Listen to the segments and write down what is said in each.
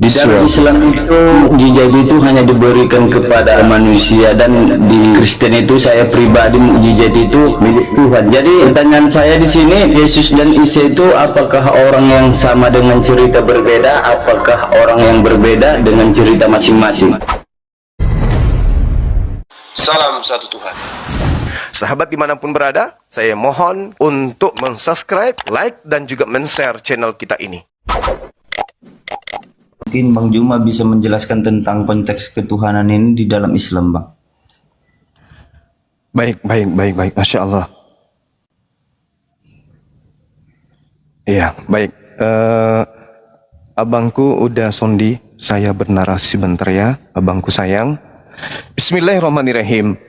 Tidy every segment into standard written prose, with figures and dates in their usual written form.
Di dalam Islam itu mukjizat itu hanya diberikan kepada manusia, dan di Kristen itu saya pribadi mukjizat itu milik Tuhan. Jadi pertanyaan saya di sini, Yesus dan Isa itu apakah orang yang sama dengan cerita berbeda? Apakah orang yang berbeda dengan cerita masing-masing? Salam satu Tuhan. Sahabat dimanapun berada, saya mohon untuk mensubscribe, like, dan juga men-share channel kita ini. Mungkin Bang Juma bisa menjelaskan tentang konteks ketuhanan ini di dalam Islam, Bang. Baik. Masya Allah. Iya, baik. Abangku udah sondi, saya bernarasi bentar ya, abangku sayang. Bismillahirrahmanirrahim.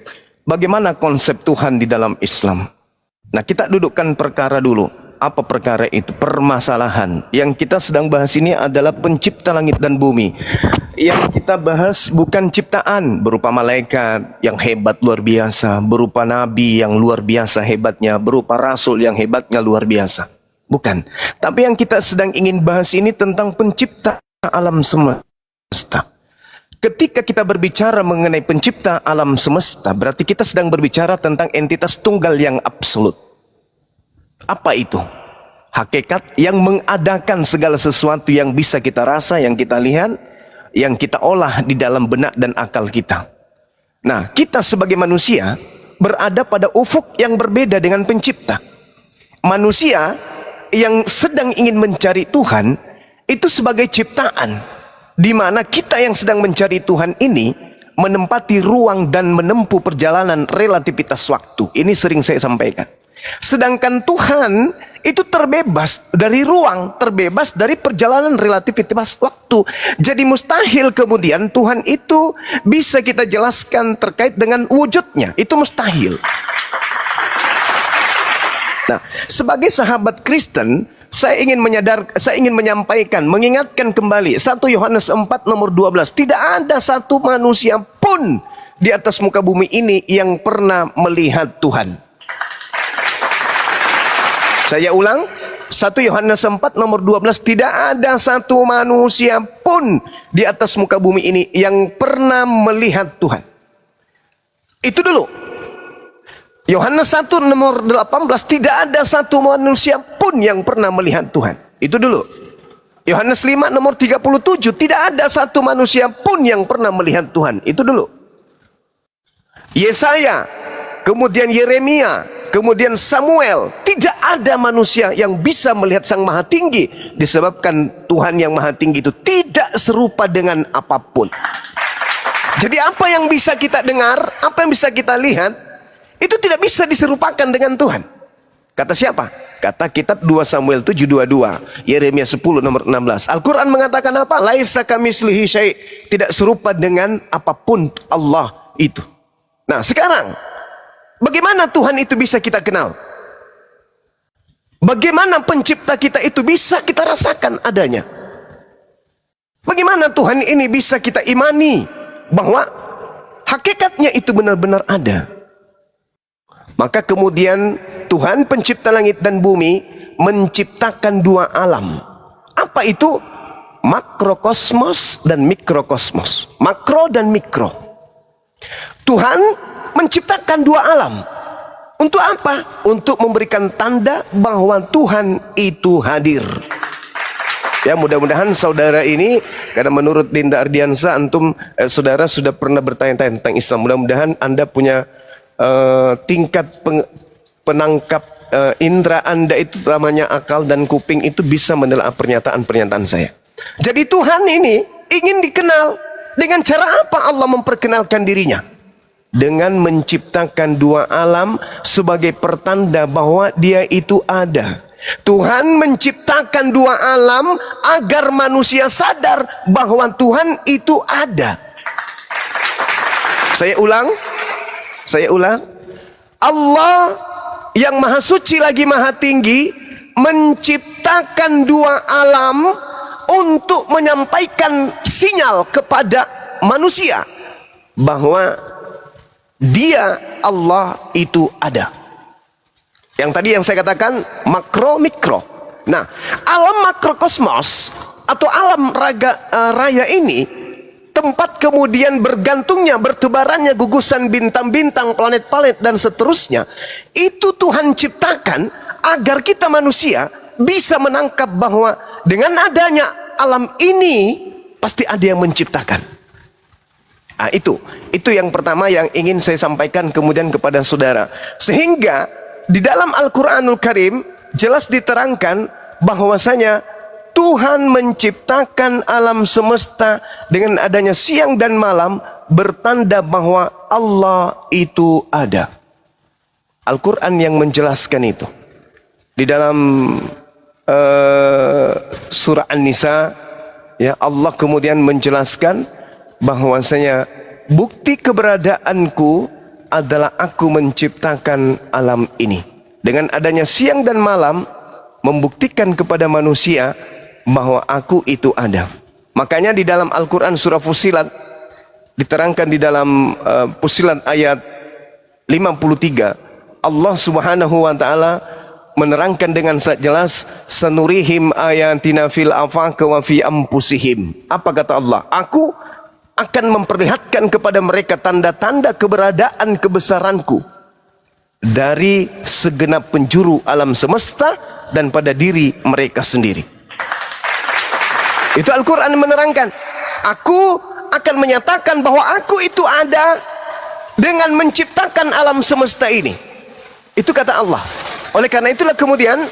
Bagaimana konsep Tuhan di dalam Islam? Nah, kita dudukkan perkara dulu. Apa perkara itu? Permasalahan. Yang kita sedang bahas ini adalah pencipta langit dan bumi. Yang kita bahas bukan ciptaan berupa malaikat yang hebat luar biasa, berupa nabi yang luar biasa hebatnya, berupa rasul yang hebatnya luar biasa. Bukan. Tapi yang kita sedang ingin bahas ini tentang pencipta alam semesta. Ketika kita berbicara mengenai pencipta alam semesta, berarti kita sedang berbicara tentang entitas tunggal yang absolut. Apa itu? Hakikat yang mengadakan segala sesuatu yang bisa kita rasa, yang kita lihat, yang kita olah di dalam benak dan akal kita. Nah, kita sebagai manusia berada pada ufuk yang berbeda dengan pencipta. Manusia yang sedang ingin mencari Tuhan itu sebagai ciptaan, di mana kita yang sedang mencari Tuhan ini menempati ruang dan menempuh perjalanan relativitas waktu. Ini sering saya sampaikan. Sedangkan Tuhan itu terbebas dari ruang, terbebas dari perjalanan relativitas waktu. Jadi mustahil kemudian Tuhan itu bisa kita jelaskan terkait dengan wujudnya. Itu mustahil. Nah, sebagai sahabat Kristen, saya ingin menyampaikan, mengingatkan kembali 1 Yohanes 4 nomor 12. Tidak ada satu manusia pun di atas muka bumi ini yang pernah melihat Tuhan. Saya ulang, 1 Yohanes 4 nomor 12, tidak ada satu manusia pun di atas muka bumi ini yang pernah melihat Tuhan. Itu dulu. Yohanes 1 nomor 18, tidak ada satu manusia pun yang pernah melihat Tuhan. Itu dulu. Yohanes 5 nomor 37, tidak ada satu manusia pun yang pernah melihat Tuhan. Itu dulu. Yesaya, kemudian Yeremia, kemudian Samuel, tidak ada manusia yang bisa melihat Sang Maha Tinggi, disebabkan Tuhan yang Maha Tinggi itu tidak serupa dengan apapun. Jadi apa yang bisa kita dengar, apa yang bisa kita lihat, itu tidak bisa diserupakan dengan Tuhan. Kata siapa? Kata kitab 2 Samuel 7:22, Yeremia 10 nomor 16. Al-Quran mengatakan apa? Laisa kamislihi syai', tidak serupa dengan apapun Allah itu. Nah sekarang, bagaimana Tuhan itu bisa kita kenal? Bagaimana pencipta kita itu bisa kita rasakan adanya? Bagaimana Tuhan ini bisa kita imani bahwa hakikatnya itu benar-benar ada? Maka kemudian Tuhan pencipta langit dan bumi menciptakan dua alam. Apa itu? Makrokosmos dan mikrokosmos. Makro dan mikro. Tuhan menciptakan dua alam. Untuk apa? Untuk memberikan tanda bahwa Tuhan itu hadir. Ya, mudah-mudahan saudara ini, karena menurut Dinda Ardiansa, saudara sudah pernah bertanya-tanya tentang Islam. Mudah-mudahan Anda punya tingkat penangkap indera Anda itu, namanya akal dan kuping, itu bisa menelaah pernyataan-pernyataan saya. Jadi Tuhan ini ingin dikenal. Dengan cara apa Allah memperkenalkan dirinya? Dengan menciptakan dua alam sebagai pertanda bahwa dia itu ada. Tuhan menciptakan dua alam agar manusia sadar bahwa Tuhan itu ada. Saya ulang. Allah yang maha suci lagi maha tinggi menciptakan dua alam untuk menyampaikan sinyal kepada manusia bahwa dia, Allah itu ada. Yang tadi yang saya katakan makro mikro. Nah, alam makrokosmos atau alam raya ini, tempat kemudian bergantungnya, bertebarannya gugusan bintang-bintang, planet-planet dan seterusnya, itu Tuhan ciptakan agar kita manusia bisa menangkap bahwa dengan adanya alam ini pasti ada yang menciptakan. Nah, itu yang pertama yang ingin saya sampaikan kemudian kepada saudara. Sehingga di dalam Al-Quranul Karim jelas diterangkan bahwasanya Tuhan menciptakan alam semesta dengan adanya siang dan malam, bertanda bahwa Allah itu ada. Al-Quran yang menjelaskan itu. Di dalam surah An-Nisa, ya, Allah kemudian menjelaskan bahwasanya bukti keberadaanku adalah aku menciptakan alam ini. Dengan adanya siang dan malam membuktikan kepada manusia bahwa aku itu ada. Makanya di dalam Al-Quran surah Fussilat diterangkan di dalam Fussilat ayat 53, Allah Subhanahu wa taala menerangkan dengan sangat jelas, sanurihim ayatina fil afaq wa fi anfusihim. Apa kata Allah? Aku akan memperlihatkan kepada mereka tanda-tanda keberadaan kebesaranku dari segenap penjuru alam semesta dan pada diri mereka sendiri. Itu Al-Quran menerangkan, aku akan menyatakan bahwa aku itu ada dengan menciptakan alam semesta ini. Itu kata Allah. Oleh karena itulah kemudian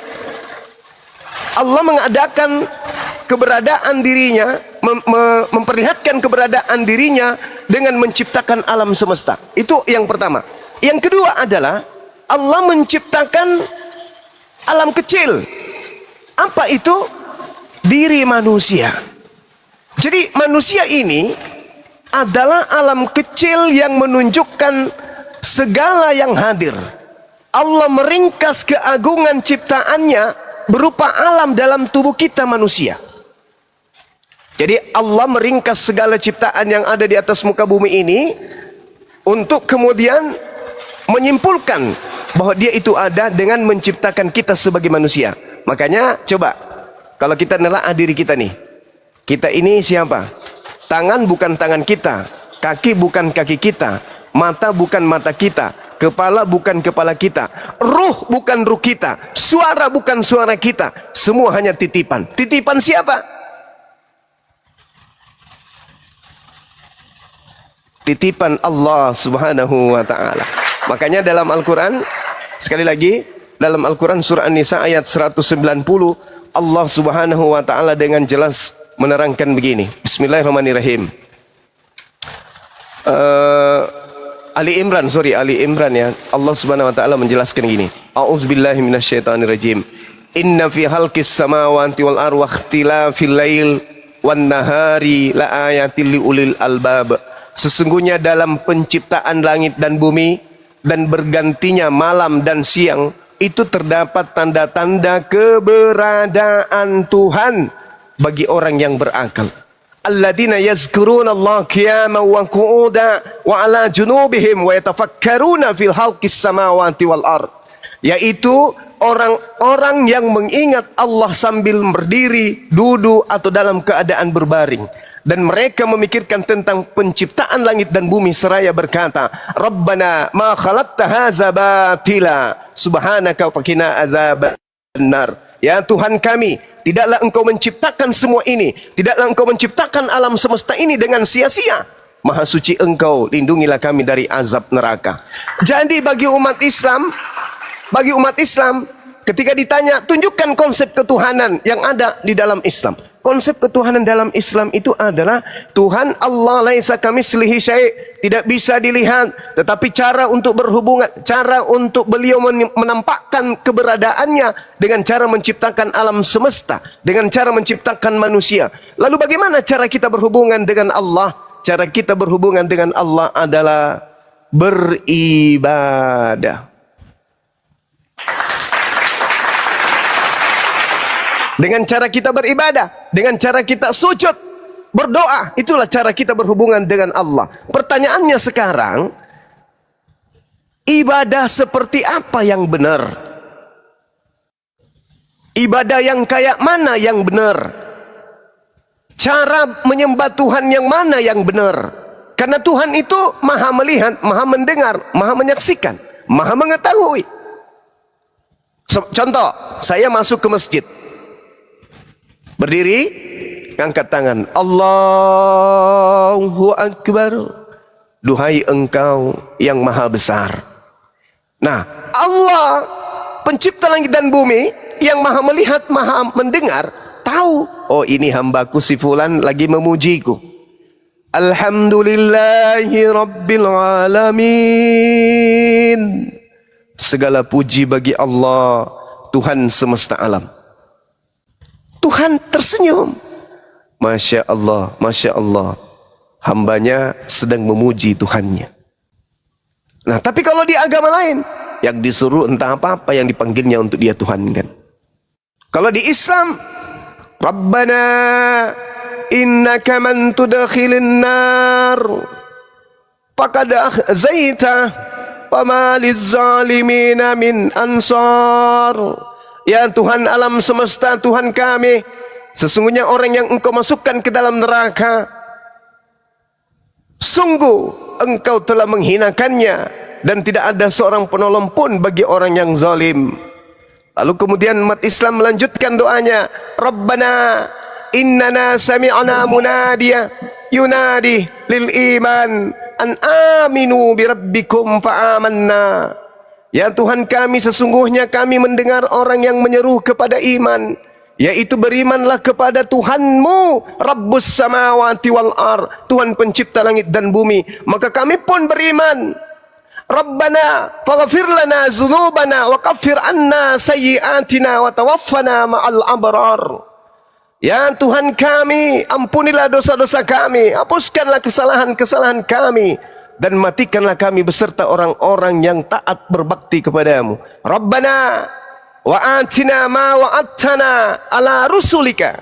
Allah mengadakan keberadaan dirinya, memperlihatkan keberadaan dirinya dengan menciptakan alam semesta. Itu yang pertama. Yang kedua adalah Allah menciptakan alam kecil. Apa itu? Diri manusia. Jadi manusia ini adalah alam kecil yang menunjukkan segala yang hadir. Allah meringkas keagungan ciptaannya berupa alam dalam tubuh kita manusia. Jadi Allah meringkas segala ciptaan yang ada di atas muka bumi ini untuk kemudian menyimpulkan bahwa dia itu ada dengan menciptakan kita sebagai manusia. Makanya coba kalau kita nelaah diri kita nih, kita ini siapa? Tangan bukan tangan kita, kaki bukan kaki kita, mata bukan mata kita, kepala bukan kepala kita, ruh bukan ruh kita, suara bukan suara kita, semua hanya titipan. Titipan siapa? Titipan Allah Subhanahu wa ta'ala. Makanya dalam Al-Quran, sekali lagi, dalam Al-Quran surah An-Nisa ayat 190, Allah Subhanahu wa ta'ala dengan jelas menerangkan begini. Bismillahirrahmanirrahim. Ali Imran ya. Allah Subhanahu wa ta'ala menjelaskan gini. A'udzubillahi minasyaitonirrajim. Inna fi khalqis samawati wal ardi wa ikhtilafil lail wan nahari la ayatil liulil albab. Sesungguhnya dalam penciptaan langit dan bumi dan bergantinya malam dan siang itu terdapat tanda-tanda keberadaan Tuhan bagi orang yang berakal. Alladzina yazkuruna Allah qiyaman wa qu'udan wa ala junubihim wa yatafakkaruna fil khalqis samawati wal ard. Yaitu orang-orang yang mengingat Allah sambil berdiri, duduk atau dalam keadaan berbaring. Dan mereka memikirkan tentang penciptaan langit dan bumi seraya berkata, Rabbana ma khalaqta hadza batila subhanaka faqina azabannar. Ya Tuhan kami, tidaklah engkau menciptakan semua ini, tidaklah engkau menciptakan alam semesta ini dengan sia-sia. Maha suci engkau, lindungilah kami dari azab neraka. Jadi bagi umat Islam, ketika ditanya, tunjukkan konsep ketuhanan yang ada di dalam Islam. Konsep ketuhanan dalam Islam itu adalah Tuhan Allah laisa kamitslihi syai', tidak bisa dilihat, tetapi cara untuk berhubungan, cara untuk beliau menampakkan keberadaannya dengan cara menciptakan alam semesta, dengan cara menciptakan manusia. Lalu bagaimana cara kita berhubungan dengan Allah? Cara kita berhubungan dengan Allah adalah beribadah. Dengan cara kita beribadah, dengan cara kita sujud, berdoa, itulah cara kita berhubungan dengan Allah. Pertanyaannya sekarang, ibadah seperti apa yang benar? Ibadah yang kayak mana yang benar? cara menyembah Tuhan yang mana yang benar. Karena Tuhan itu maha melihat, maha mendengar, maha menyaksikan, maha mengetahui. Contoh, saya masuk ke masjid, berdiri, angkat tangan, Allahu Akbar. Duhai Engkau yang maha besar. Nah, Allah pencipta langit dan bumi, yang maha melihat, maha mendengar, tahu, oh ini hambaku si fulan lagi memujiku. Alhamdulillahi Rabbil Alamin. Segala puji bagi Allah, Tuhan semesta alam. Tuhan tersenyum. Masya Allah, Masya Allah. Hambanya sedang memuji Tuhannya. Nah, tapi kalau di agama lain, yang disuruh entah apa-apa yang dipanggilnya untuk dia Tuhan kan. Kalau di Islam, Rabbana innaka man tudkhilin nar faqad akhzaita wa ma lizzalimina min ansar. Ya Tuhan alam semesta, Tuhan kami, sesungguhnya orang yang Engkau masukkan ke dalam neraka, sungguh Engkau telah menghinakannya, dan tidak ada seorang penolong pun bagi orang yang zalim. Lalu kemudian umat Islam melanjutkan doanya, Rabbana innana sami'na munadiya yunadi lil iman an aminu bi rabbikum fa amanna. Ya Tuhan kami, sesungguhnya kami mendengar orang yang menyeru kepada iman, yaitu berimanlah kepada Tuhanmu, Rabbus samawati wal ar, Tuhan pencipta langit dan bumi, maka kami pun beriman. Rabbana faghfir lana dzunubana wa kaffir anna sayyi'atina wa tawaffana ma'al abrar. Ya Tuhan kami, ampunilah dosa-dosa kami, hapuskanlah kesalahan-kesalahan kami, dan matikanlah kami beserta orang-orang yang taat berbakti kepadamu. Rabbana wa atina ma wa'adtana ala rusulika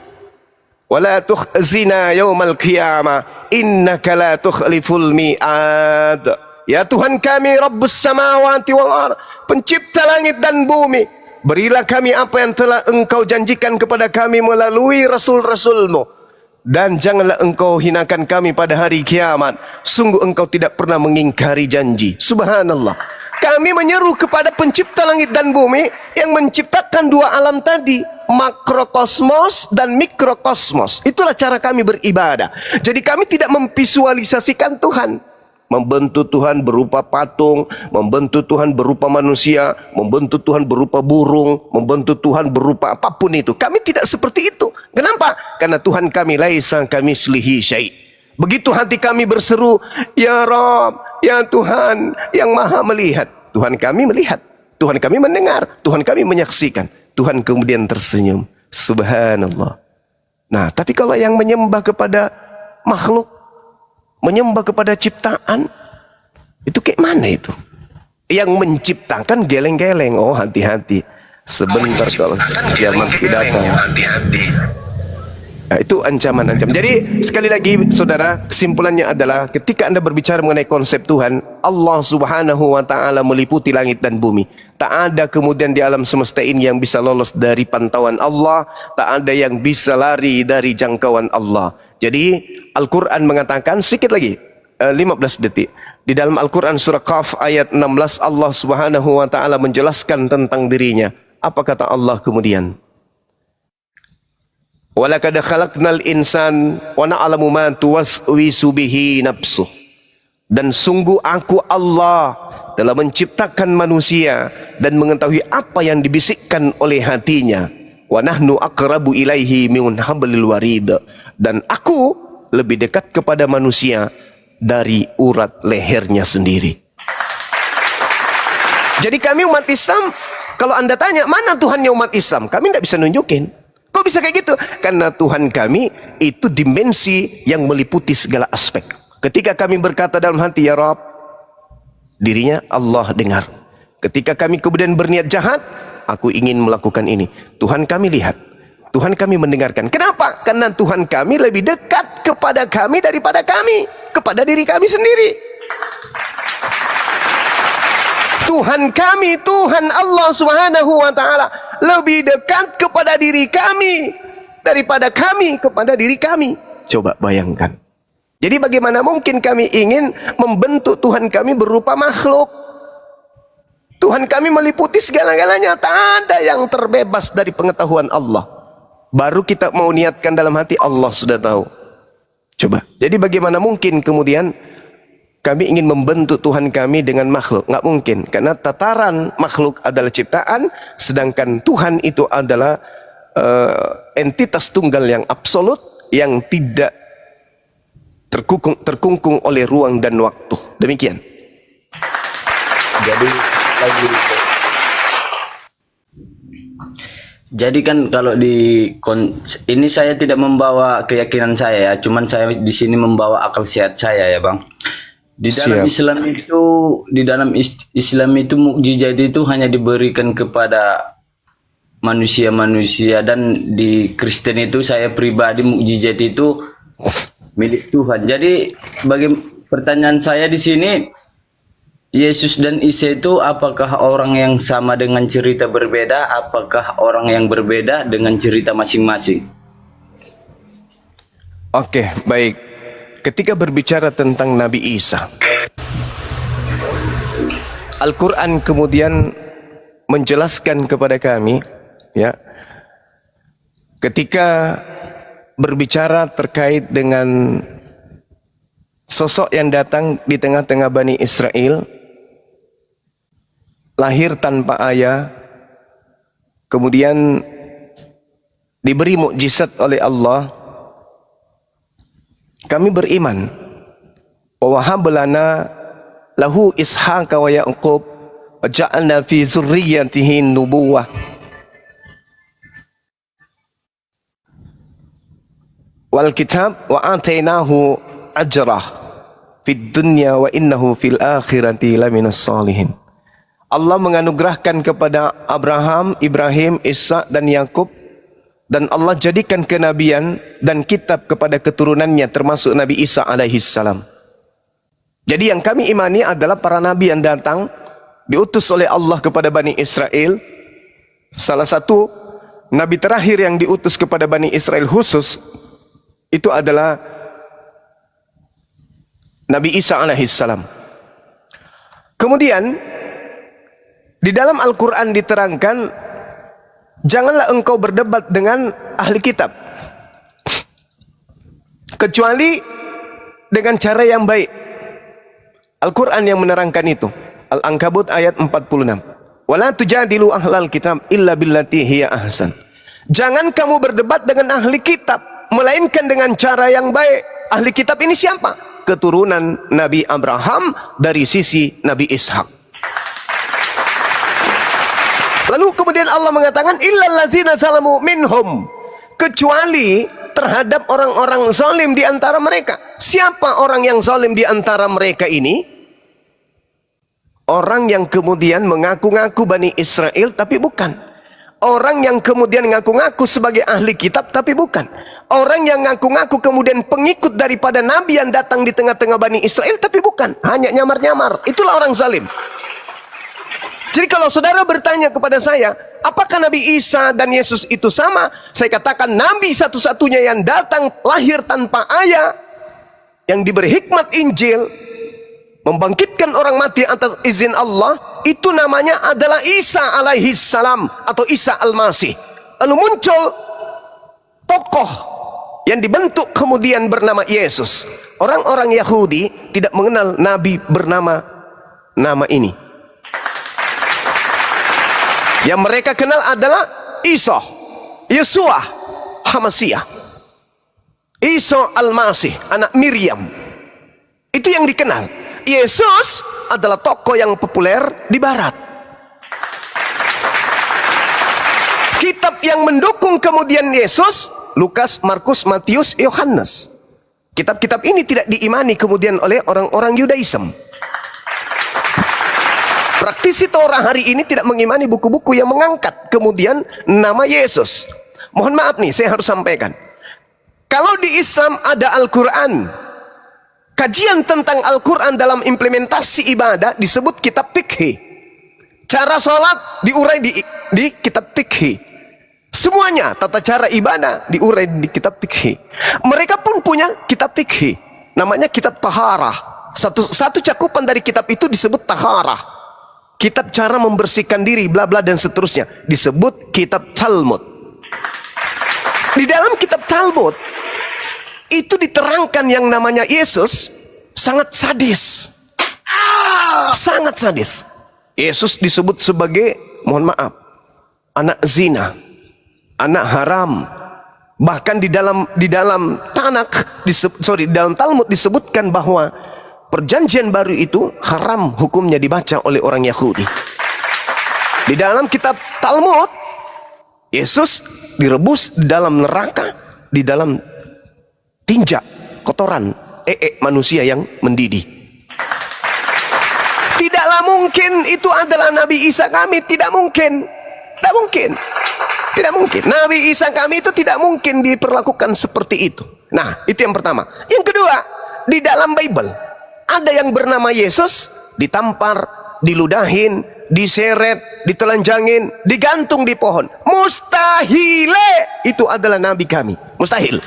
wa la tukhzina yaumal qiyamah innaka la tukhliful mi'ad. Ya Tuhan kami, Rabbus samawati wal ar, pencipta langit dan bumi, berilah kami apa yang telah Engkau janjikan kepada kami melalui rasul-rasulmu, dan janganlah Engkau hinakan kami pada hari kiamat. Sungguh Engkau tidak pernah mengingkari janji. Subhanallah. Kami menyeru kepada pencipta langit dan bumi yang menciptakan dua alam tadi, makrokosmos dan mikrokosmos. Itulah cara kami beribadah. Jadi kami tidak memvisualisasikan Tuhan, membentuk Tuhan berupa patung, membentuk Tuhan berupa manusia, membentuk Tuhan berupa burung, membentuk Tuhan berupa apapun itu. Kami tidak seperti itu. Kenapa? Karena Tuhan kami laisa kamitslihi syai'. Begitu hati kami berseru, Ya Rabb, Ya Tuhan yang maha melihat, Tuhan kami melihat, Tuhan kami mendengar, Tuhan kami menyaksikan. Tuhan kemudian tersenyum. Subhanallah. Nah, tapi kalau yang menyembah kepada makhluk, menyembah kepada ciptaan, itu kayak mana itu? Yang menciptakan geleng-geleng. Oh, hati-hati, sebentar kalau kiamat datang. Nah, itu ancaman-ancaman. Jadi sekali lagi saudara, kesimpulannya adalah ketika Anda berbicara mengenai konsep Tuhan, Allah Subhanahu wa taala meliputi langit dan bumi. Tak ada kemudian di alam semesta ini yang bisa lolos dari pantauan Allah, tak ada yang bisa lari dari jangkauan Allah. Jadi Al-Quran mengatakan, sedikit lagi 15 detik, di dalam Al-Quran surah Qaf ayat 16, Allah Subhanahu wa taala menjelaskan tentang dirinya. Apa kata Allah kemudian? Walaqad khalaqnal insan wa na'lamu ma tuwaswisu bihi nafsuh. Dan sungguh aku Allah telah menciptakan manusia dan mengetahui apa yang dibisikkan oleh hatinya. Wa nahnu aqrabu ilaihi min hablil warid. Dan aku lebih dekat kepada manusia dari urat lehernya sendiri. Jadi kami umat Islam, kalau Anda tanya mana Tuhannya umat Islam, kami tidak bisa nunjukin. Kok bisa kayak gitu? Karena Tuhan kami itu dimensi yang meliputi segala aspek. Ketika kami berkata dalam hati, Ya Rabb, dirinya Allah dengar. Ketika kami kemudian berniat jahat, aku ingin melakukan ini, Tuhan kami lihat, Tuhan kami mendengarkan. Kenapa? Karena Tuhan kami lebih dekat kepada kami daripada kami kepada diri kami sendiri. Tuhan kami, Tuhan Allah Subhanahu wa taala lebih dekat kepada diri kami daripada kami kepada diri kami. Coba bayangkan. Jadi bagaimana mungkin kami ingin membentuk Tuhan kami berupa makhluk? Tuhan kami meliputi segala-galanya. Tak ada yang terbebas dari pengetahuan Allah. Baru kita mau niatkan dalam hati, Allah sudah tahu. Coba. Jadi bagaimana mungkin kemudian kami ingin membentuk Tuhan kami dengan makhluk? Nggak mungkin. Karena tataran makhluk adalah ciptaan, sedangkan Tuhan itu adalah entitas tunggal yang absolut, yang tidak terkungkung oleh ruang dan waktu. Demikian. Jadi kan kalau ini saya tidak membawa keyakinan saya ya, cuman saya di sini membawa akal sehat saya ya, Bang. Di dalam Islam itu mukjizat itu hanya diberikan kepada manusia-manusia, dan di Kristen itu saya pribadi mukjizat itu milik Tuhan. Jadi pertanyaan saya di sini, Yesus dan Isa itu apakah orang yang sama dengan cerita berbeda? Apakah orang yang berbeda dengan cerita masing-masing? Oke, baik. Ketika berbicara tentang Nabi Isa, Al-Quran kemudian menjelaskan kepada kami, ya, ketika berbicara terkait dengan sosok yang datang di tengah-tengah Bani Israel, lahir tanpa ayah, kemudian diberi mukjizat oleh Allah, kami beriman wa wahablana lahu ishaqa wa yaqub wa ja'alna fi zurriyyatihi nubuwah. Wal kitab wa atainahu ajrah fid dunya wa innahu fil akhirati laminas salihin. Allah menganugerahkan kepada Abraham, Ibrahim, Ishak dan Yakub, dan Allah jadikan kenabian dan kitab kepada keturunannya, termasuk Nabi Isa alaihi salam. Jadi yang kami imani adalah para nabi yang datang diutus oleh Allah kepada Bani Israel. Salah satu nabi terakhir yang diutus kepada Bani Israel khusus itu adalah Nabi Isa alaihi salam. Kemudian di dalam Al-Quran diterangkan, janganlah engkau berdebat dengan ahli kitab kecuali dengan cara yang baik. Al-Quran yang menerangkan itu. Al-Ankabut ayat 46. Wala tujadilu ahlal kitab illa billati hiya ahsan. Jangan kamu berdebat dengan ahli kitab melainkan dengan cara yang baik. Ahli kitab ini siapa? Keturunan Nabi Abraham dari sisi Nabi Ishak. Lalu kemudian Allah mengatakan illal ladzina zalamu minhum, kecuali terhadap orang-orang zalim di antara mereka. Siapa orang yang zalim di antara mereka ini? Orang yang kemudian mengaku-ngaku Bani Israel tapi bukan. Orang yang kemudian ngaku-ngaku sebagai ahli kitab tapi bukan. Orang yang ngaku-ngaku kemudian pengikut daripada nabi yang datang di tengah-tengah Bani Israel tapi bukan. Hanya nyamar-nyamar. Itulah orang zalim. Jadi kalau saudara bertanya kepada saya, apakah Nabi Isa dan Yesus itu sama? Saya katakan Nabi satu-satunya yang datang lahir tanpa ayah, yang diberi hikmat Injil, membangkitkan orang mati atas izin Allah, itu namanya adalah Isa alaihi salam atau Isa al-Masih. Lalu muncul tokoh yang dibentuk kemudian bernama Yesus. Orang-orang Yahudi tidak mengenal Nabi bernama nama ini. Yang mereka kenal adalah Isa, Yesua, Hamasiah, Isa al-Masih, anak Miriam. Itu yang dikenal. Yesus adalah tokoh yang populer di barat. Kitab yang mendukung kemudian Yesus, Lukas, Markus, Matius, Yohanes. Kitab-kitab ini tidak diimani kemudian oleh orang-orang Yudaism. Praktisi Torah hari ini tidak mengimani buku-buku yang mengangkat kemudian nama Yesus. Mohon maaf nih, saya harus sampaikan. Kalau di Islam ada Al-Quran, kajian tentang Al-Quran dalam implementasi ibadah disebut kitab fikih. Cara sholat diurai di kitab fikih. Semuanya tata cara ibadah diurai di kitab fikih. Mereka pun punya kitab fikih, namanya kitab taharah. Satu cakupan dari kitab itu disebut taharah. Kitab cara membersihkan diri, bla bla dan seterusnya, disebut kitab Talmud. Di dalam kitab Talmud itu diterangkan yang namanya Yesus sangat sadis. Sangat sadis. Yesus disebut sebagai, mohon maaf, anak zina, anak haram. Bahkan di dalam Tanakh, di dalam Talmud disebutkan bahwa perjanjian baru itu haram hukumnya dibaca oleh orang Yahudi. Di dalam kitab Talmud, Yesus direbus di dalam neraka, di dalam tinja kotoran manusia yang mendidih. Tidaklah mungkin itu adalah Nabi Isa kami, tidak mungkin. Tidak mungkin. Tidak mungkin. Nabi Isa kami itu tidak mungkin diperlakukan seperti itu. Nah, itu yang pertama. Yang kedua, di dalam Bible ada yang bernama Yesus ditampar, diludahin, diseret, ditelanjangin, digantung di pohon. Mustahil itu adalah nabi kami. Mustahil.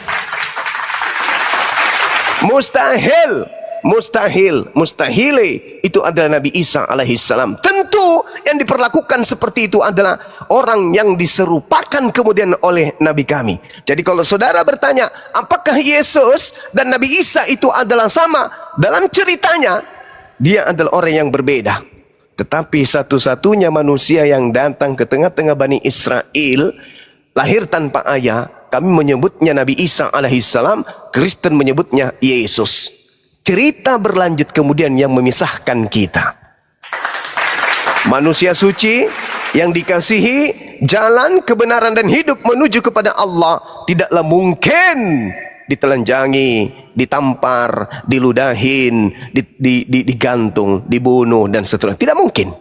Mustahil. Mustahil itu adalah Nabi Isa alaihissalam. Tentu yang diperlakukan seperti itu adalah orang yang diserupakan kemudian oleh Nabi kami. Jadi kalau saudara bertanya, apakah Yesus dan Nabi Isa itu adalah sama? Dalam ceritanya, dia adalah orang yang berbeda. Tetapi satu-satunya manusia yang datang ke tengah-tengah Bani Israel, lahir tanpa ayah, kami menyebutnya Nabi Isa alaihissalam, Kristen menyebutnya Yesus. Cerita berlanjut kemudian yang memisahkan kita. Manusia suci yang dikasihi jalan kebenaran dan hidup menuju kepada Allah tidaklah mungkin ditelanjangi, ditampar, diludahin, digantung, dibunuh dan seterusnya. Tidak mungkin.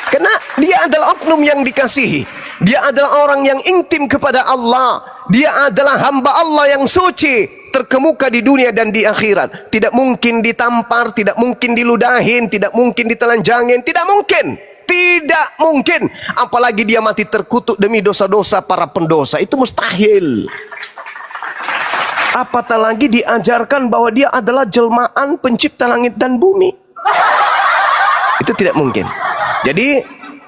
Karena dia adalah oknum yang dikasihi. Dia adalah orang yang intim kepada Allah. Dia adalah hamba Allah yang suci, terkemuka di dunia dan di akhirat. Tidak mungkin ditampar, tidak mungkin diludahin, tidak mungkin ditelanjangin, tidak mungkin. Tidak mungkin. Apalagi dia mati terkutuk demi dosa-dosa para pendosa. Itu mustahil. Apatah lagi diajarkan bahwa dia adalah jelmaan pencipta langit dan bumi. Itu tidak mungkin. Jadi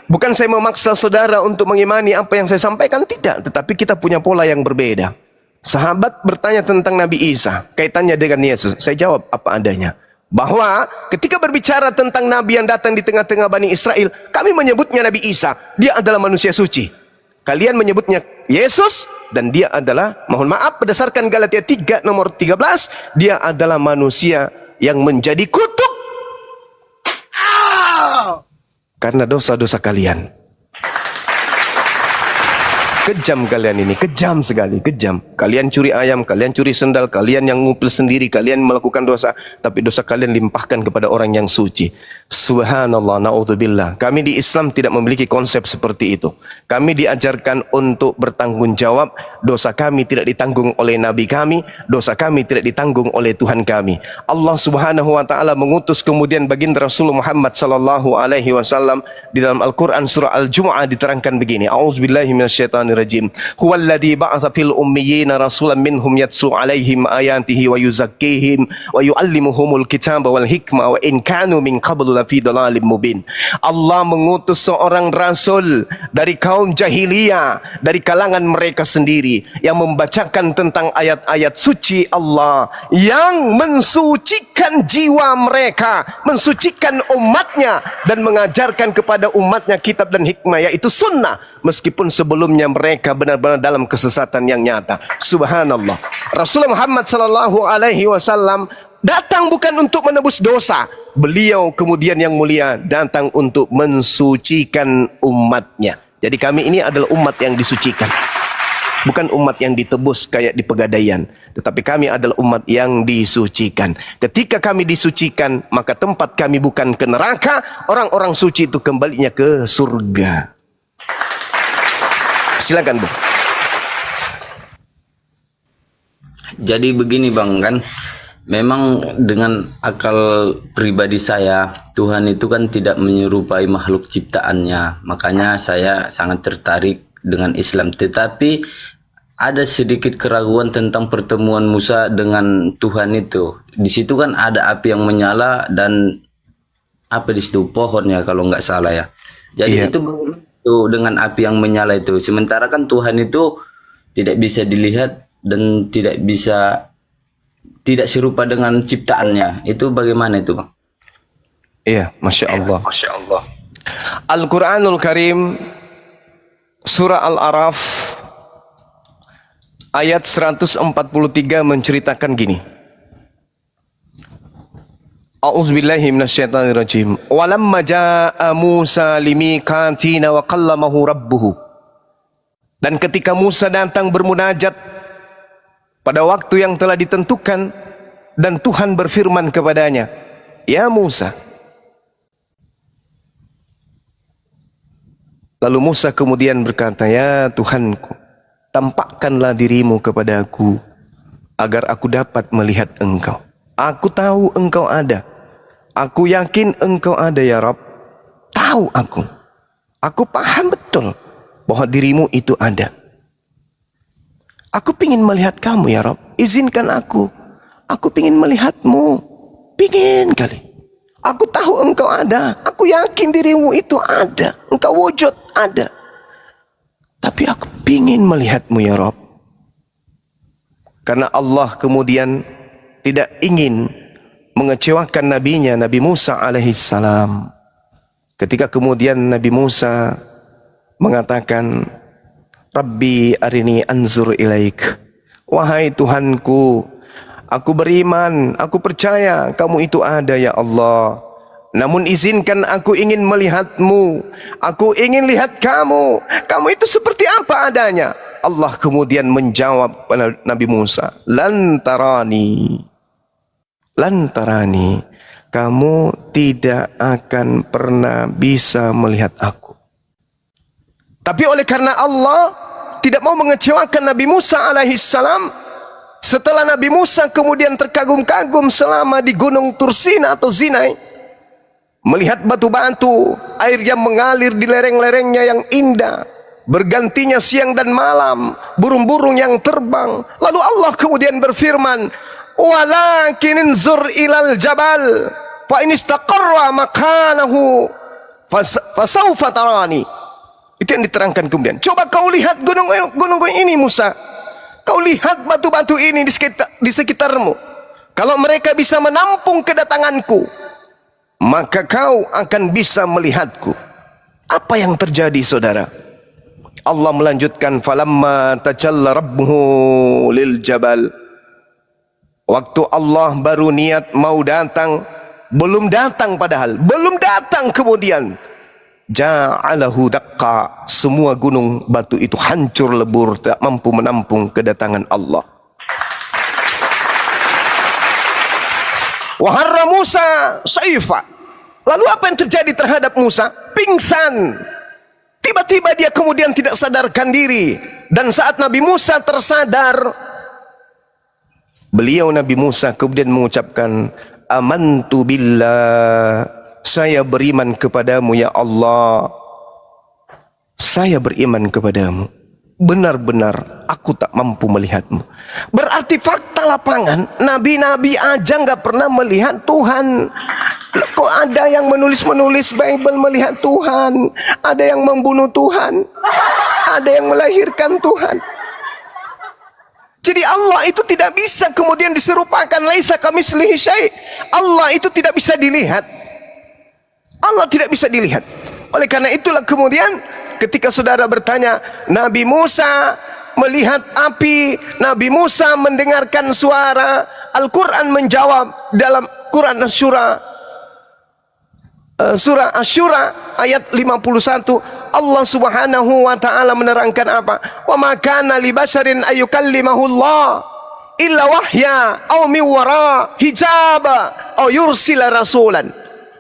bukan saya memaksa saudara untuk mengimani apa yang saya sampaikan, tidak. Tetapi kita punya pola yang berbeda. Sahabat bertanya tentang Nabi Isa, kaitannya dengan Yesus. Saya jawab apa adanya. Bahwa ketika berbicara tentang Nabi yang datang di tengah-tengah Bani Israel, kami menyebutnya Nabi Isa. Dia adalah manusia suci. Kalian menyebutnya Yesus, dan dia adalah, mohon maaf, berdasarkan Galatia 3 nomor 13, dia adalah manusia yang menjadi kutuk karena dosa-dosa kalian. Kejam kalian ini, kejam sekali, kejam. Kalian curi ayam, kalian curi sendal, kalian yang ngupil sendiri, kalian melakukan dosa, tapi dosa kalian limpahkan kepada orang yang suci. Subhanallah, na'udzubillah. Kami di Islam tidak memiliki konsep seperti itu. Kami diajarkan untuk bertanggung jawab. Dosa kami tidak ditanggung oleh Nabi kami, dosa kami tidak ditanggung oleh Tuhan kami. Allah Subhanahu wa taala mengutus kemudian baginda Rasulullah Muhammad sallallahu alaihi wasallam. Di dalam Al-Qur'an surah Al-Jumu'ah diterangkan begini. A'udzubillahi minasyaitonirrajim. Huwallazi ba'atsa fil ummiyina rasulan minhum yatsu 'alaihim ayatihi wa yuzakkihim wa yu'allimuhumul kitaba wal hikmah wa in kanu min qablu lafi dhalalin mubin. Allah mengutus seorang rasul dari kaum jahiliyah, dari kalangan mereka sendiri, yang membacakan tentang ayat-ayat suci Allah, yang mensucikan jiwa mereka, mensucikan umatnya, dan mengajarkan kepada umatnya kitab dan hikmah, yaitu sunnah, meskipun sebelumnya mereka benar-benar dalam kesesatan yang nyata. Subhanallah. Rasulullah Muhammad sallallahu alaihi wasallam datang bukan untuk menebus dosa. Beliau kemudian yang mulia datang untuk mensucikan umatnya. Jadi kami ini adalah umat yang disucikan, bukan umat yang ditebus kayak di Pegadaian. Tetapi kami adalah umat yang disucikan. Ketika kami disucikan, maka tempat kami bukan ke neraka. Orang-orang suci itu kembalinya ke surga. Silakan, Bu. Jadi begini Bang, kan memang dengan akal pribadi saya, Tuhan itu kan tidak menyerupai makhluk ciptaannya. Makanya saya sangat tertarik dengan Islam. Tetapi ada sedikit keraguan tentang pertemuan Musa dengan Tuhan itu. Di situ kan ada api yang menyala dan apa di situ pohonnya kalau nggak salah ya. Jadi itu dengan api yang menyala itu. Sementara kan Tuhan itu tidak bisa dilihat dan tidak serupa dengan ciptaannya. Itu bagaimana itu, Bang? Iya, Masya Allah. Masya Allah. Al-Quranul Karim Surah Al-Araf ayat 143 menceritakan gini. A'udzubillahi minasyaitonirrajim. Walamma jaa Musa limiqatina wa kallamahu rabbuhu. Dan ketika Musa datang bermunajat pada waktu yang telah ditentukan dan Tuhan berfirman kepadanya, "Ya Musa." Lalu Musa kemudian berkata, "Ya Tuhanku, tampakkanlah dirimu kepada aku agar aku dapat melihat engkau. Aku tahu engkau ada. Aku yakin engkau ada ya Rabb. Tahu aku. Aku paham betul bahwa dirimu itu ada. Aku ingin melihat kamu ya Rabb. Izinkan aku. Aku ingin melihatmu. Pingin kali. Aku tahu engkau ada. Aku yakin dirimu itu ada. Engkau wujud ada. Tapi aku ingin melihatmu ya Rabb." Karena Allah kemudian tidak ingin mengecewakan nabinya Nabi Musa alaihissalam. Ketika kemudian Nabi Musa mengatakan, "Rabbi arini anzur ilaik." Wahai Tuhanku, aku beriman, aku percaya kamu itu ada ya Allah. Namun izinkan aku ingin melihatmu. Aku ingin lihat kamu. Kamu itu seperti apa adanya? Allah kemudian menjawab pada Nabi Musa, "Lantarani. Lantarani, kamu tidak akan pernah bisa melihat aku." Tapi oleh karena Allah tidak mau mengecewakan Nabi Musa alaihissalam, setelah Nabi Musa kemudian terkagum-kagum selama di gunung Tursina atau Sinai, melihat batu-batu, air yang mengalir di lereng-lerengnya yang indah, bergantinya siang dan malam, burung-burung yang terbang. Lalu Allah kemudian berfirman, "Walakin inzur ilal jabal fa in istaqarra makanahu fasawfa tarani." Itu yang diterangkan kemudian. Coba kau lihat gunung ini Musa. Kau lihat batu-batu ini di sekitarmu. Kalau mereka bisa menampung kedatanganku, maka kau akan bisa melihatku. Apa yang terjadi saudara? Allah melanjutkan, "Falamma tajalla rabbuhu lil jabal." Waktu Allah baru niat mau datang, belum datang padahal, belum datang kemudian, ja'alahu daqqa, semua gunung batu itu hancur lebur, tak mampu menampung kedatangan Allah. Wa harra Musa saifa. Lalu apa yang terjadi terhadap Musa? Pingsan. Tiba-tiba dia kemudian tidak sadarkan diri. Dan saat Nabi Musa tersadar, beliau Nabi Musa kemudian mengucapkan, "Amantu billah." Saya beriman kepadamu ya Allah. Saya beriman kepadamu. Benar-benar aku tak mampu melihatmu. Berarti fakta lapangan, nabi-nabi aja nggak pernah melihat Tuhan. Kok ada yang menulis-menulis Bible melihat Tuhan, ada yang membunuh Tuhan, ada yang melahirkan Tuhan. Jadi Allah itu tidak bisa kemudian diserupakan. Laisa kamitslihi syai'. Allah itu tidak bisa dilihat. Allah tidak bisa dilihat. Oleh karena itulah kemudian ketika saudara bertanya, Nabi Musa melihat api, Nabi Musa mendengarkan suara, Al-Quran menjawab dalam Quran Asyura, surah Asyura ayat 51, Allah subhanahu wa ta'ala menerangkan apa? "Wa ma kana li basharin ayyukallimahullah illa wahya aw min wara hijaba aw yursila rasulan."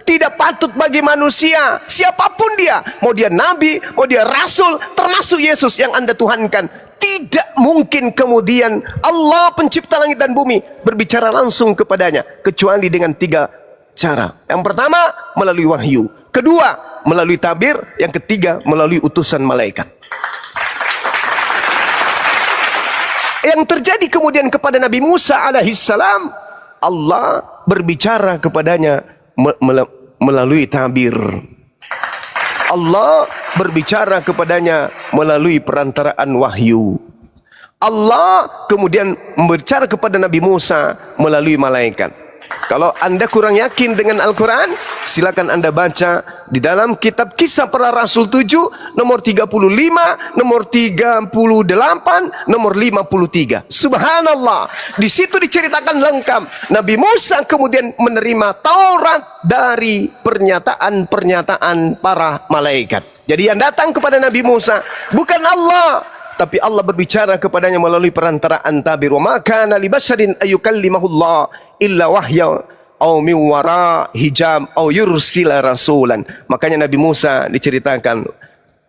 Tidak patut bagi manusia, siapapun dia, mau dia nabi, mau dia rasul, termasuk Yesus yang Anda tuhankan, tidak mungkin kemudian Allah pencipta langit dan bumi berbicara langsung kepadanya, kecuali dengan 3 cara. Yang pertama, melalui wahyu. Kedua, melalui tabir. Yang ketiga, melalui utusan malaikat. yang terjadi kemudian kepada Nabi Musa alaihissalam, Allah berbicara kepadanya melalui tabir. Allah berbicara kepadanya melalui perantaraan wahyu. Allah kemudian berbicara kepada Nabi Musa melalui malaikat. Kalau Anda kurang yakin dengan Al-Quran, silakan Anda baca di dalam kitab Kisah Para Rasul 7, nomor 35, nomor 38, nomor 53. Subhanallah, di situ diceritakan lengkap. Nabi Musa kemudian menerima Taurat dari pernyataan-pernyataan para malaikat. Jadi yang datang kepada Nabi Musa bukan Allah, tapi Allah berbicara kepadanya melalui perantaraan tabir. Wa ma kana li basharin ayyukallimahullah illa wahya aw min wara hijab aw yursila rasulan. Makanya Nabi Musa diceritakan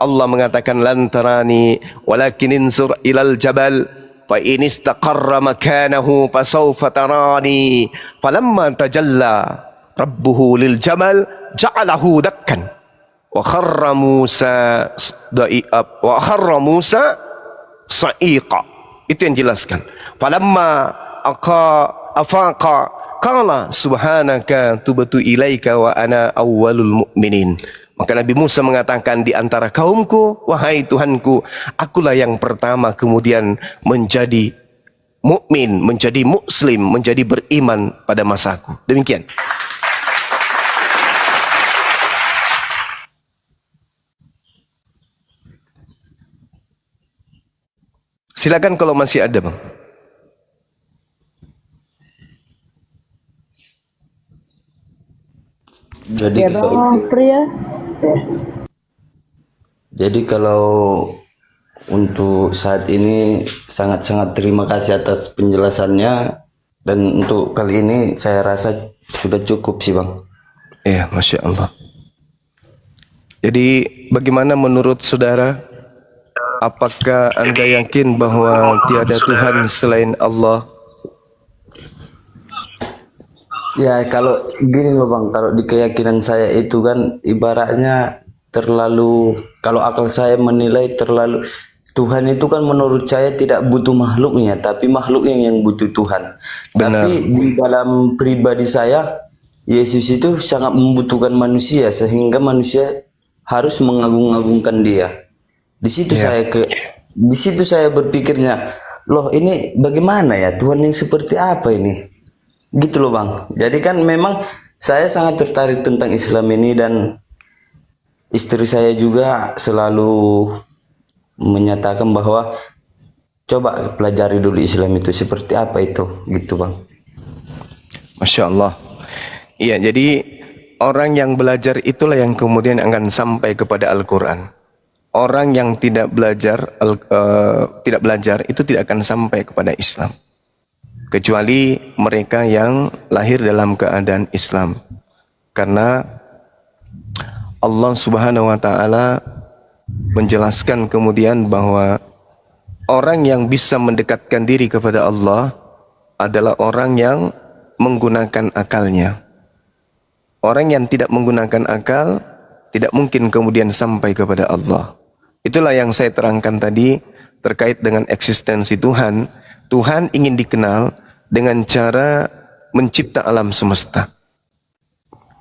Allah mengatakan lan tarani walakin insur ilal jabal fa in istaqarra makanahu fasawfa tarani falamma tajalla rabbuhu lil jabal ja'alahu dakkan wa kharra Musa sa'iqa. Itu yang jelaskan. Falamma afaqa qala subhanaka tubtu ilaika wa ana awwalul mu'minin. Maka Nabi Musa mengatakan, di antara kaumku, wahai Tuhanku, akulah yang pertama kemudian menjadi mukmin, menjadi muslim, menjadi beriman pada masaku. Demikian. Silakan kalau masih ada, Bang. Jadi Ya dong, pria. Jadi kalau untuk saat ini sangat-sangat terima kasih atas penjelasannya, dan untuk kali ini saya rasa sudah cukup sih, Bang. Iya, Masya Allah. Jadi bagaimana menurut saudara? Apakah Anda yakin bahwa tiada Tuhan selain Allah? Ya kalau gini loh Bang, kalau di keyakinan saya itu kan ibaratnya terlalu, kalau akal saya menilai terlalu, Tuhan itu kan menurut saya tidak butuh makhluknya, tapi makhluknya yang butuh Tuhan. Benar. Tapi di dalam pribadi saya, Yesus itu sangat membutuhkan manusia, sehingga manusia harus mengagung-agungkan Dia. Di situ di situ saya berpikirnya, loh ini bagaimana ya, Tuhan yang seperti apa ini? Gitu loh Bang. Jadi kan memang saya sangat tertarik tentang Islam ini, dan istri saya juga selalu menyatakan bahwa coba pelajari dulu Islam itu seperti apa itu, gitu Bang. Masya Allah. Iya, jadi orang yang belajar itulah yang kemudian akan sampai kepada Al-Quran. Orang yang tidak belajar itu tidak akan sampai kepada Islam, kecuali mereka yang lahir dalam keadaan Islam. Karena Allah Subhanahu wa taala menjelaskan kemudian bahwa orang yang bisa mendekatkan diri kepada Allah adalah orang yang menggunakan akalnya. Orang yang tidak menggunakan akal tidak mungkin kemudian sampai kepada Allah. Itulah yang saya terangkan tadi terkait dengan eksistensi Tuhan. Tuhan ingin dikenal dengan cara mencipta alam semesta.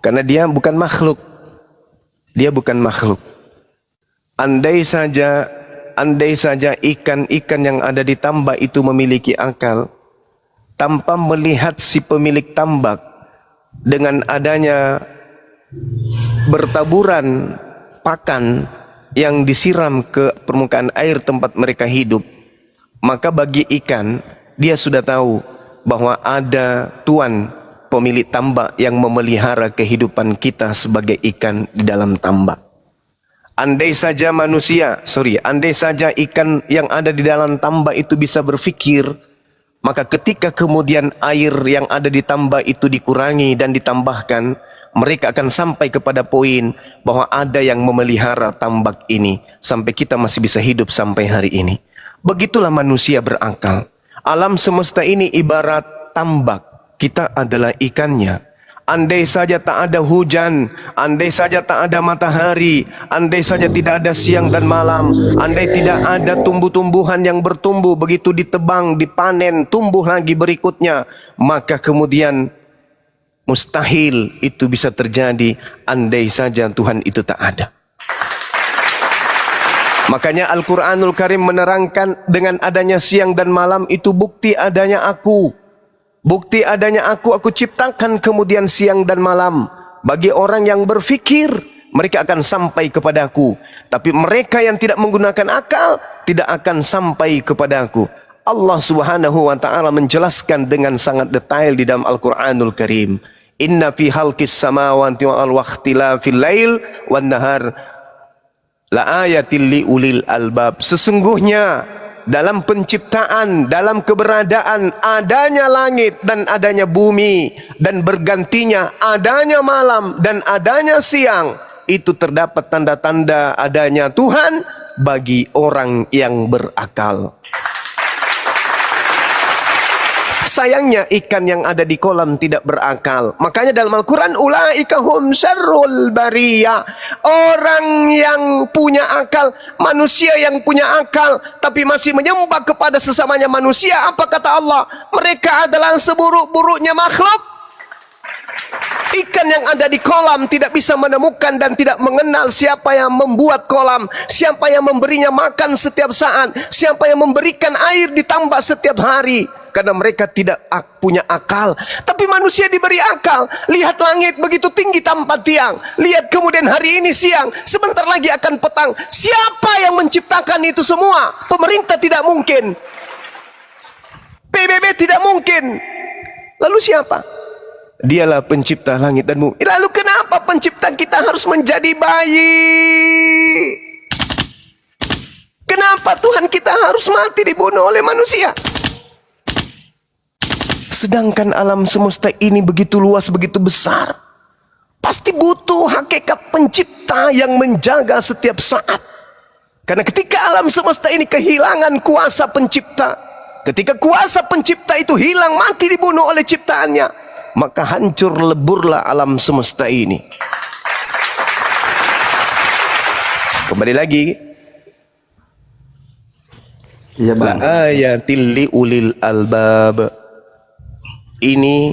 Karena Dia bukan makhluk. Dia bukan makhluk. Andai saja ikan-ikan yang ada di tambak itu memiliki akal, tanpa melihat si pemilik tambak, dengan adanya bertaburan pakan yang disiram ke permukaan air tempat mereka hidup, maka bagi ikan, dia sudah tahu bahwa ada Tuhan pemilik tambak yang memelihara kehidupan kita sebagai ikan di dalam tambak. Andai saja ikan yang ada di dalam tambak itu bisa berpikir, maka ketika kemudian air yang ada di tambak itu dikurangi dan ditambahkan, mereka akan sampai kepada poin bahwa ada yang memelihara tambak ini sampai kita masih bisa hidup sampai hari ini. Begitulah manusia berakal. Alam semesta ini ibarat tambak, kita adalah ikannya. andai saja tak ada hujan, andai saja tak ada matahari, andai saja tidak ada siang dan malam, andai tidak ada tumbuh-tumbuhan yang bertumbuh, begitu ditebang, dipanen, tumbuh lagi berikutnya, maka kemudian mustahil itu bisa terjadi andai saja Tuhan itu tak ada. Makanya Al-Quranul Karim menerangkan dengan adanya siang dan malam itu bukti adanya aku. Bukti adanya aku ciptakan kemudian siang dan malam. Bagi orang yang berfikir, mereka akan sampai kepada aku. Tapi mereka yang tidak menggunakan akal, tidak akan sampai kepada aku. Allah Subhanahu wa ta'ala menjelaskan dengan sangat detail di dalam Al-Quranul Karim. Inna fi halqis samawati wal ikhtilafil lail wan nahar la ayatil li ulil albab. Sesungguhnya dalam penciptaan, dalam keberadaan adanya langit dan adanya bumi, dan bergantinya adanya malam dan adanya siang, itu terdapat tanda-tanda adanya Tuhan bagi orang yang berakal. Sayangnya ikan yang ada di kolam tidak berakal. Makanya dalam Al-Quran, ulaika hum syarrul bariyah. Orang yang punya akal, manusia yang punya akal, tapi masih menyembah kepada sesamanya manusia. Apa kata Allah? Mereka adalah seburuk-buruknya makhluk. Ikan yang ada di kolam tidak bisa menemukan dan tidak mengenal siapa yang membuat kolam, siapa yang memberinya makan setiap saat, siapa yang memberikan air ditambah setiap hari. Karena mereka tidak punya akal. Tapi manusia diberi akal. Lihat langit begitu tinggi tanpa tiang. Lihat kemudian hari ini siang, sebentar lagi akan petang. Siapa yang menciptakan itu semua? Pemerintah tidak mungkin, PBB tidak mungkin. Lalu siapa? Dialah pencipta langit dan bumi. Lalu kenapa pencipta kita harus menjadi bayi? Kenapa Tuhan kita harus mati dibunuh oleh manusia? Sedangkan alam semesta ini begitu luas, begitu besar. Pasti butuh hakikat pencipta yang menjaga setiap saat. Karena ketika alam semesta ini kehilangan kuasa pencipta, ketika kuasa pencipta itu hilang, mati dibunuh oleh ciptaannya, maka hancur leburlah alam semesta ini. Kembali lagi. Iya bang. Ayatil li ulil albab. Ini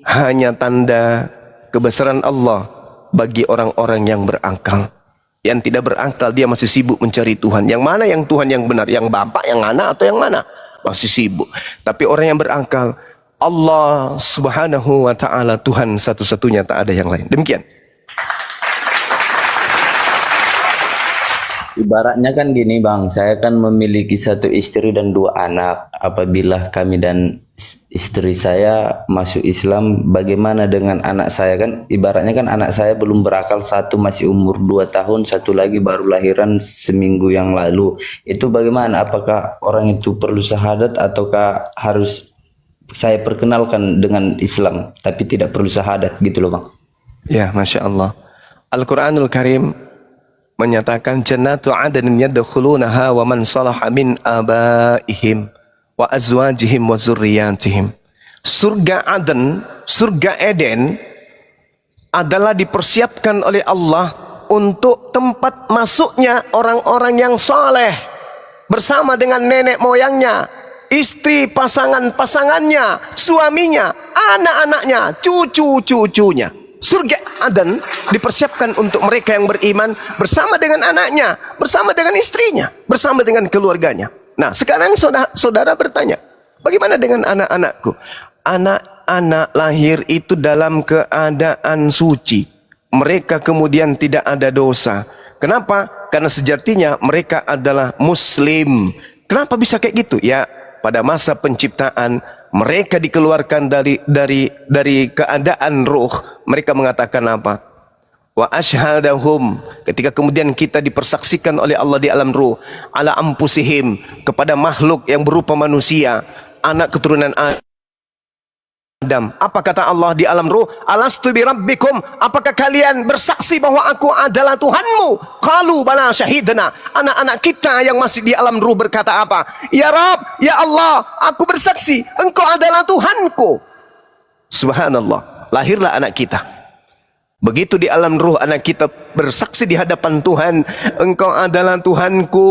hanya tanda kebesaran Allah bagi orang-orang yang berakal. Yang tidak berakal, dia masih sibuk mencari Tuhan. Yang mana yang Tuhan yang benar? Yang Bapak, yang anak, atau yang mana? Masih sibuk. Tapi orang yang berakal, Allah Subhanahu wa ta'ala Tuhan satu-satunya, tak ada yang lain. Demikian. Ibaratnya kan gini bang, saya kan memiliki satu istri dan dua anak. Apabila kami dan istri saya masuk Islam, bagaimana dengan anak saya? Kan ibaratnya kan anak saya belum berakal, satu masih umur 2 tahun, satu lagi baru lahiran seminggu yang lalu. Itu bagaimana? Apakah orang itu perlu syahadat ataukah harus saya perkenalkan dengan Islam tapi tidak perlu syahadat gitu loh bang? Ya, Masya Allah. Al-Quranul Karim menyatakan jannatu adnin yadkhulunaha wa man salaha min abaihim wa azwajihim wa zurriyatihim. Surga Aden, surga Eden adalah dipersiapkan oleh Allah untuk tempat masuknya orang-orang yang soleh bersama dengan nenek moyangnya, istri pasangannya, suaminya, anak-anaknya, cucu-cucunya. Surga Aden dipersiapkan untuk mereka yang beriman bersama dengan anaknya, bersama dengan istrinya, bersama dengan keluarganya. Nah, sekarang saudara bertanya, bagaimana dengan anak-anakku? Anak-anak lahir itu dalam keadaan suci. Mereka kemudian tidak ada dosa. Kenapa? Karena sejatinya mereka adalah muslim. Kenapa bisa kayak gitu? Ya, pada masa penciptaan mereka dikeluarkan dari keadaan ruh. Mereka mengatakan apa? Wa ashhadahum, ketika kemudian kita dipersaksikan oleh Allah di alam ruh, ala ampusihim, kepada makhluk yang berupa manusia, anak keturunan Adam. Apa kata Allah di alam ruh? Alastu bi rabbikum, apakah kalian bersaksi bahwa aku adalah Tuhanmu? Qalu bala syahidna. Anak-anak kita yang masih di alam ruh berkata apa? Ya Rabb, ya Allah, aku bersaksi engkau adalah Tuhanku. Subhanallah. lahirlah anak kita. Begitu di alam ruh anak kita bersaksi di hadapan Tuhan, engkau adalah Tuhanku.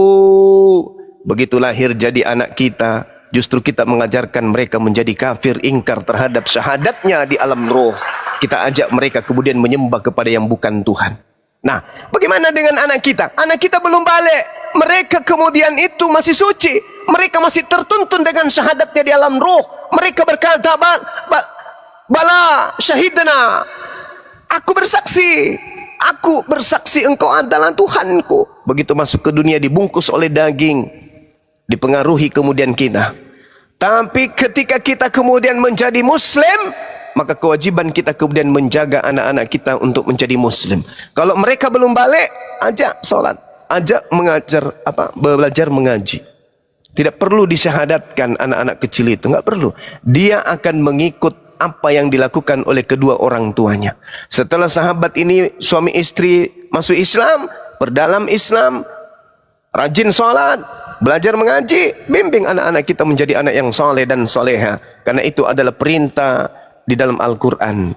Begitu lahir jadi anak kita, justru kita mengajarkan mereka menjadi kafir, ingkar terhadap syahadatnya di alam ruh. Kita ajak mereka kemudian menyembah kepada yang bukan Tuhan. Nah, bagaimana dengan anak kita? Anak kita belum balik, mereka kemudian itu masih suci, mereka masih tertuntun dengan syahadatnya di alam ruh. Mereka berkata, bala syahidna, aku bersaksi engkau adalah Tuhanku. Begitu masuk ke dunia dibungkus oleh daging, dipengaruhi kemudian kita. Tapi ketika kita kemudian menjadi muslim, maka kewajiban kita kemudian menjaga anak-anak kita untuk menjadi muslim. Kalau mereka belum balik, ajak sholat, ajak mengajar belajar mengaji. Tidak perlu disyahadatkan anak-anak kecil itu, nggak perlu. Dia akan mengikut apa yang dilakukan oleh kedua orang tuanya. Setelah sahabat ini suami istri masuk Islam, perdalam Islam, rajin sholat, belajar mengaji, bimbing anak-anak kita menjadi anak yang soleh dan soleha. Karena itu adalah perintah di dalam Al-Quran.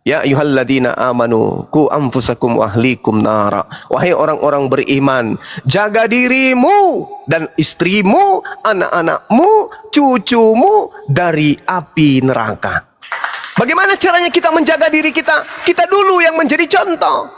Ya ayyuhalladzina amanu qu anfusakum wa ahlikum nara. Wahai orang-orang beriman, jaga dirimu dan istrimu, anak-anakmu, cucumu dari api neraka. Bagaimana caranya kita menjaga diri kita? Kita dulu yang menjadi contoh.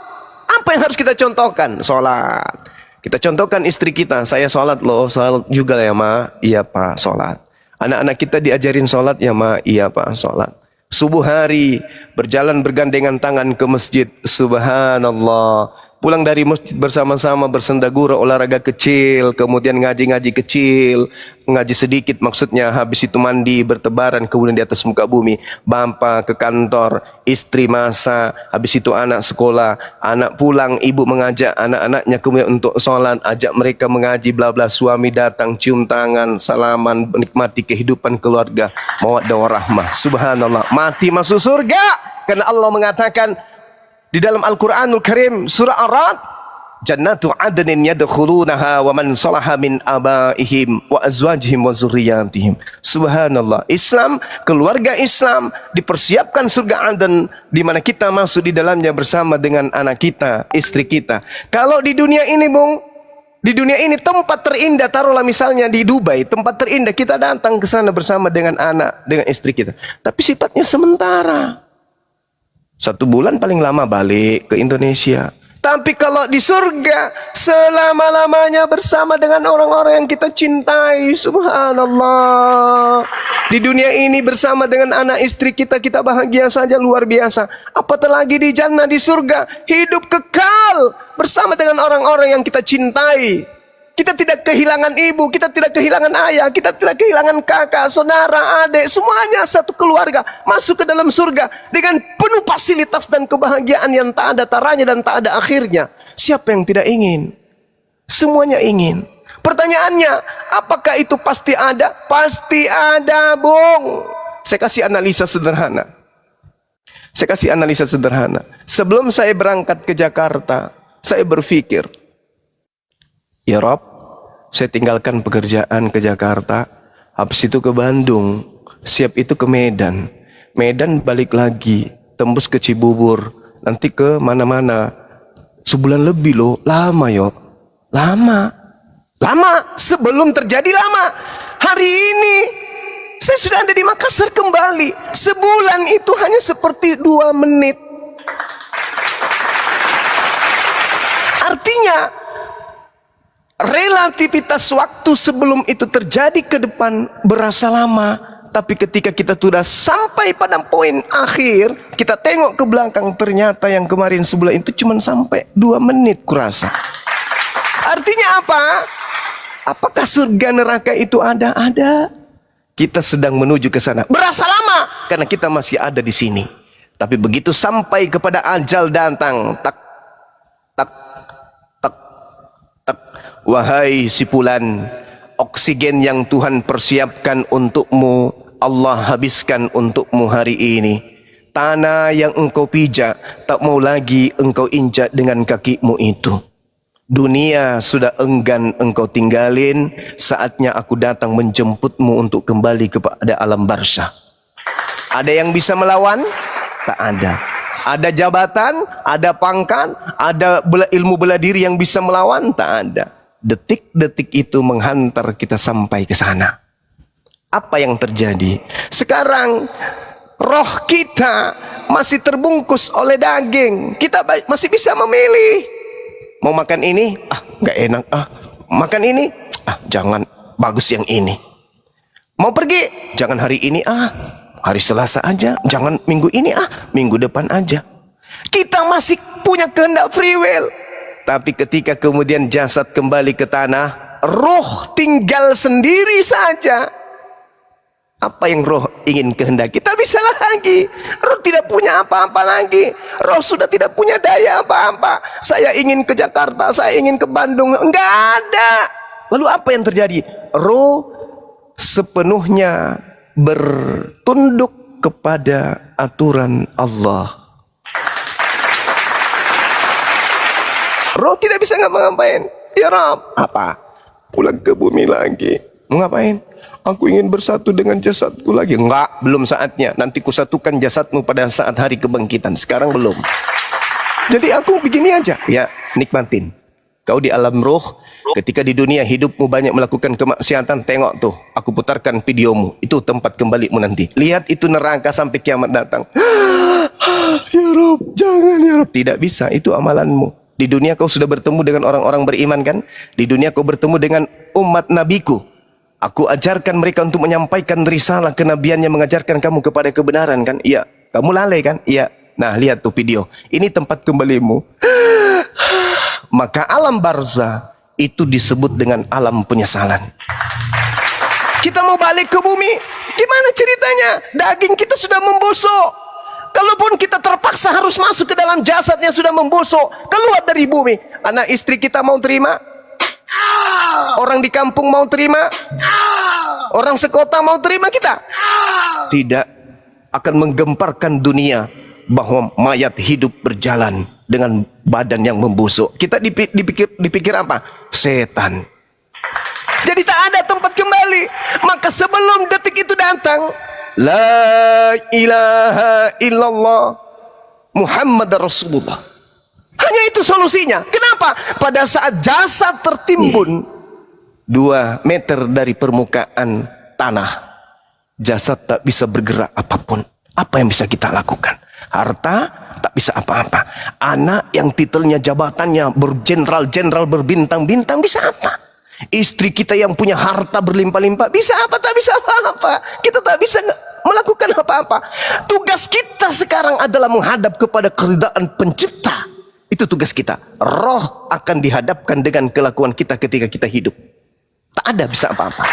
Apa yang harus kita contohkan? Sholat. Kita contohkan istri kita, saya sholat loh, sholat juga ya ma, iya pak, sholat. Anak-anak kita diajarin sholat ya ma, iya pak, sholat. Subuh hari berjalan bergandengan tangan ke masjid, subhanallah. Pulang dari masjid bersama-sama bersendagura olahraga kecil, kemudian ngaji-ngaji kecil, ngaji sedikit maksudnya, habis itu mandi bertebaran kemudian di atas muka bumi, bapak ke kantor, istri masak, habis itu anak sekolah, anak pulang, ibu mengajak anak-anaknya kemudian untuk sholat, ajak mereka mengaji bla bla, suami datang cium tangan, salaman, menikmati kehidupan keluarga, mawaddah warahmah. Subhanallah, mati masuk surga karena Allah mengatakan di dalam Al-Quranul Karim surah Ar-Ra'd, jannatu adnin yadkhulunaha wa man salaha min abaihim wa azwajihim wa zurriyatihim. Subhanallah, Islam, keluarga Islam dipersiapkan surga Aden di mana kita masuk di dalamnya bersama dengan anak kita, istri kita. Kalau di dunia ini Bung, di dunia ini tempat terindah, taruhlah misalnya di Dubai, tempat terindah, kita datang ke sana bersama dengan anak, dengan istri kita. Tapi sifatnya sementara. 1 bulan paling lama balik ke Indonesia. Tapi kalau di surga, selama-lamanya bersama dengan orang-orang yang kita cintai. Subhanallah. Di dunia ini bersama dengan anak istri kita, kita bahagia saja, luar biasa. Apatah lagi di jannah, di surga, hidup kekal bersama dengan orang-orang yang kita cintai. Kita tidak kehilangan ibu, kita tidak kehilangan ayah, kita tidak kehilangan kakak, saudara, adik, semuanya satu keluarga masuk ke dalam surga dengan penuh fasilitas dan kebahagiaan yang tak ada taranya dan tak ada akhirnya. Siapa yang tidak ingin? Semuanya ingin. Pertanyaannya, apakah itu pasti ada? Pasti ada, Bung. Saya kasih analisa sederhana. Sebelum saya berangkat ke Jakarta, saya berpikir, ya Rob, saya tinggalkan pekerjaan ke Jakarta, habis itu ke Bandung, siap itu ke Medan, balik lagi, tembus ke Cibubur, nanti ke mana-mana, sebulan lebih loh, lama yo, lama, sebelum terjadi lama. Hari ini saya sudah ada di Makassar kembali, sebulan itu hanya seperti 2 menit. Artinya relativitas waktu sebelum itu terjadi ke depan berasa lama, tapi ketika kita sudah sampai pada poin akhir, kita tengok ke belakang, ternyata yang kemarin sebulan itu cuma sampai 2 menit kurasa. Artinya apa? Apakah surga neraka itu ada? Ada. Kita sedang menuju ke sana. Berasa lama karena kita masih ada di sini. Tapi begitu sampai kepada ajal datang, tak tak tak tak. Wahai si Fulan, oksigen yang Tuhan persiapkan untukmu, Allah habiskan untukmu hari ini. Tanah yang engkau pijak, tak mau lagi engkau injak dengan kakimu itu. Dunia sudah enggan engkau tinggalin, saatnya aku datang menjemputmu untuk kembali kepada alam barzakh. Ada yang bisa melawan? Tak ada. Ada jabatan, ada pangkat, ada ilmu bela diri yang bisa melawan, tak ada. Detik-detik itu menghantar kita sampai ke sana. Apa yang terjadi? Sekarang roh kita masih terbungkus oleh daging. Kita masih bisa memilih. Mau makan ini? Nggak enak. Makan ini? Jangan, bagus yang ini. Mau pergi? Jangan hari ini. Hari Selasa aja. Jangan minggu ini. Minggu depan aja. Kita masih punya kehendak free will. Tapi ketika kemudian jasad kembali ke tanah, roh tinggal sendiri saja. Apa yang roh ingin kehendaki, tak bisa lagi. Roh tidak punya apa-apa lagi. Roh sudah tidak punya daya apa-apa. Saya ingin ke Jakarta, saya ingin ke Bandung, enggak ada. Lalu apa yang terjadi? Roh sepenuhnya bertunduk kepada aturan Allah. Roh tidak bisa ngapa-ngapain. Ya Rabb, apa? Pulang ke bumi lagi. Mau ngapain? Aku ingin bersatu dengan jasadku lagi. Enggak, belum saatnya. Nanti kusatukan jasadmu pada saat hari kebangkitan. Sekarang belum. Jadi aku begini aja. Ya, nikmatin. Kau di alam roh, ketika di dunia hidupmu banyak melakukan kemaksiatan, tengok tuh, aku putarkan videomu. Itu tempat kembalimu nanti. Lihat itu neraka sampai kiamat datang. Ya Rabb, jangan ya Rabb. Tidak bisa, itu amalanmu. Di dunia kau sudah bertemu dengan orang-orang beriman kan? Di dunia kau bertemu dengan umat nabiku. Aku ajarkan mereka untuk menyampaikan risalah kenabian yang mengajarkan kamu kepada kebenaran kan? Iya. Kamu lalai kan? Iya. Nah, lihat tuh video. Ini tempat kembalimu. Maka alam barzah itu disebut dengan alam penyesalan. Kita mau balik ke bumi, gimana ceritanya? Daging kita sudah membusuk. Kalaupun kita terpaksa harus masuk ke dalam jasad yang sudah membusuk, keluar dari bumi, anak istri kita mau terima? Orang di kampung mau terima? Orang sekota mau terima kita? Tidak. Akan menggemparkan dunia bahwa mayat hidup berjalan dengan badan yang membusuk. Kita dipikir apa? Setan. Jadi tak ada tempat kembali. Maka sebelum detik itu datang, la ilaha illallah Muhammad Rasulullah. Hanya itu solusinya. Kenapa? Pada saat jasad tertimbun 2 meter dari permukaan tanah, jasad tak bisa bergerak apapun. Apa yang bisa kita lakukan? Harta tak bisa apa-apa. Anak yang titelnya jabatannya berjenderal-jenderal berbintang-bintang bisa apa? Istri kita yang punya harta berlimpah-limpah bisa apa? Tak bisa apa-apa. Kita tak bisa melakukan apa-apa. Tugas kita sekarang adalah menghadap kepada keridaan pencipta. Itu tugas kita. Roh akan dihadapkan dengan kelakuan kita ketika kita hidup. Tak ada bisa apa-apa.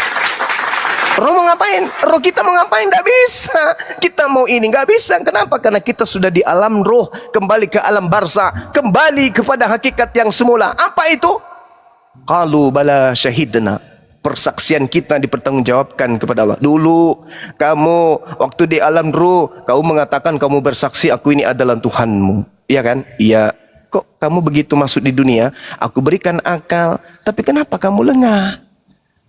Roh mau ngapain? Roh kita mau ngapain? Tidak bisa. Kita mau ini nggak bisa. Kenapa? Karena kita sudah di alam roh, kembali ke alam barzah, kembali kepada hakikat yang semula. Apa itu? Qalu bala syahidna. Persaksian kita dipertanggungjawabkan kepada Allah. Dulu kamu waktu di alam roh, kamu mengatakan kamu bersaksi aku ini adalah Tuhanmu. Iya kan? Iya. Kok kamu begitu masuk di dunia? Aku berikan akal. Tapi kenapa kamu lengah?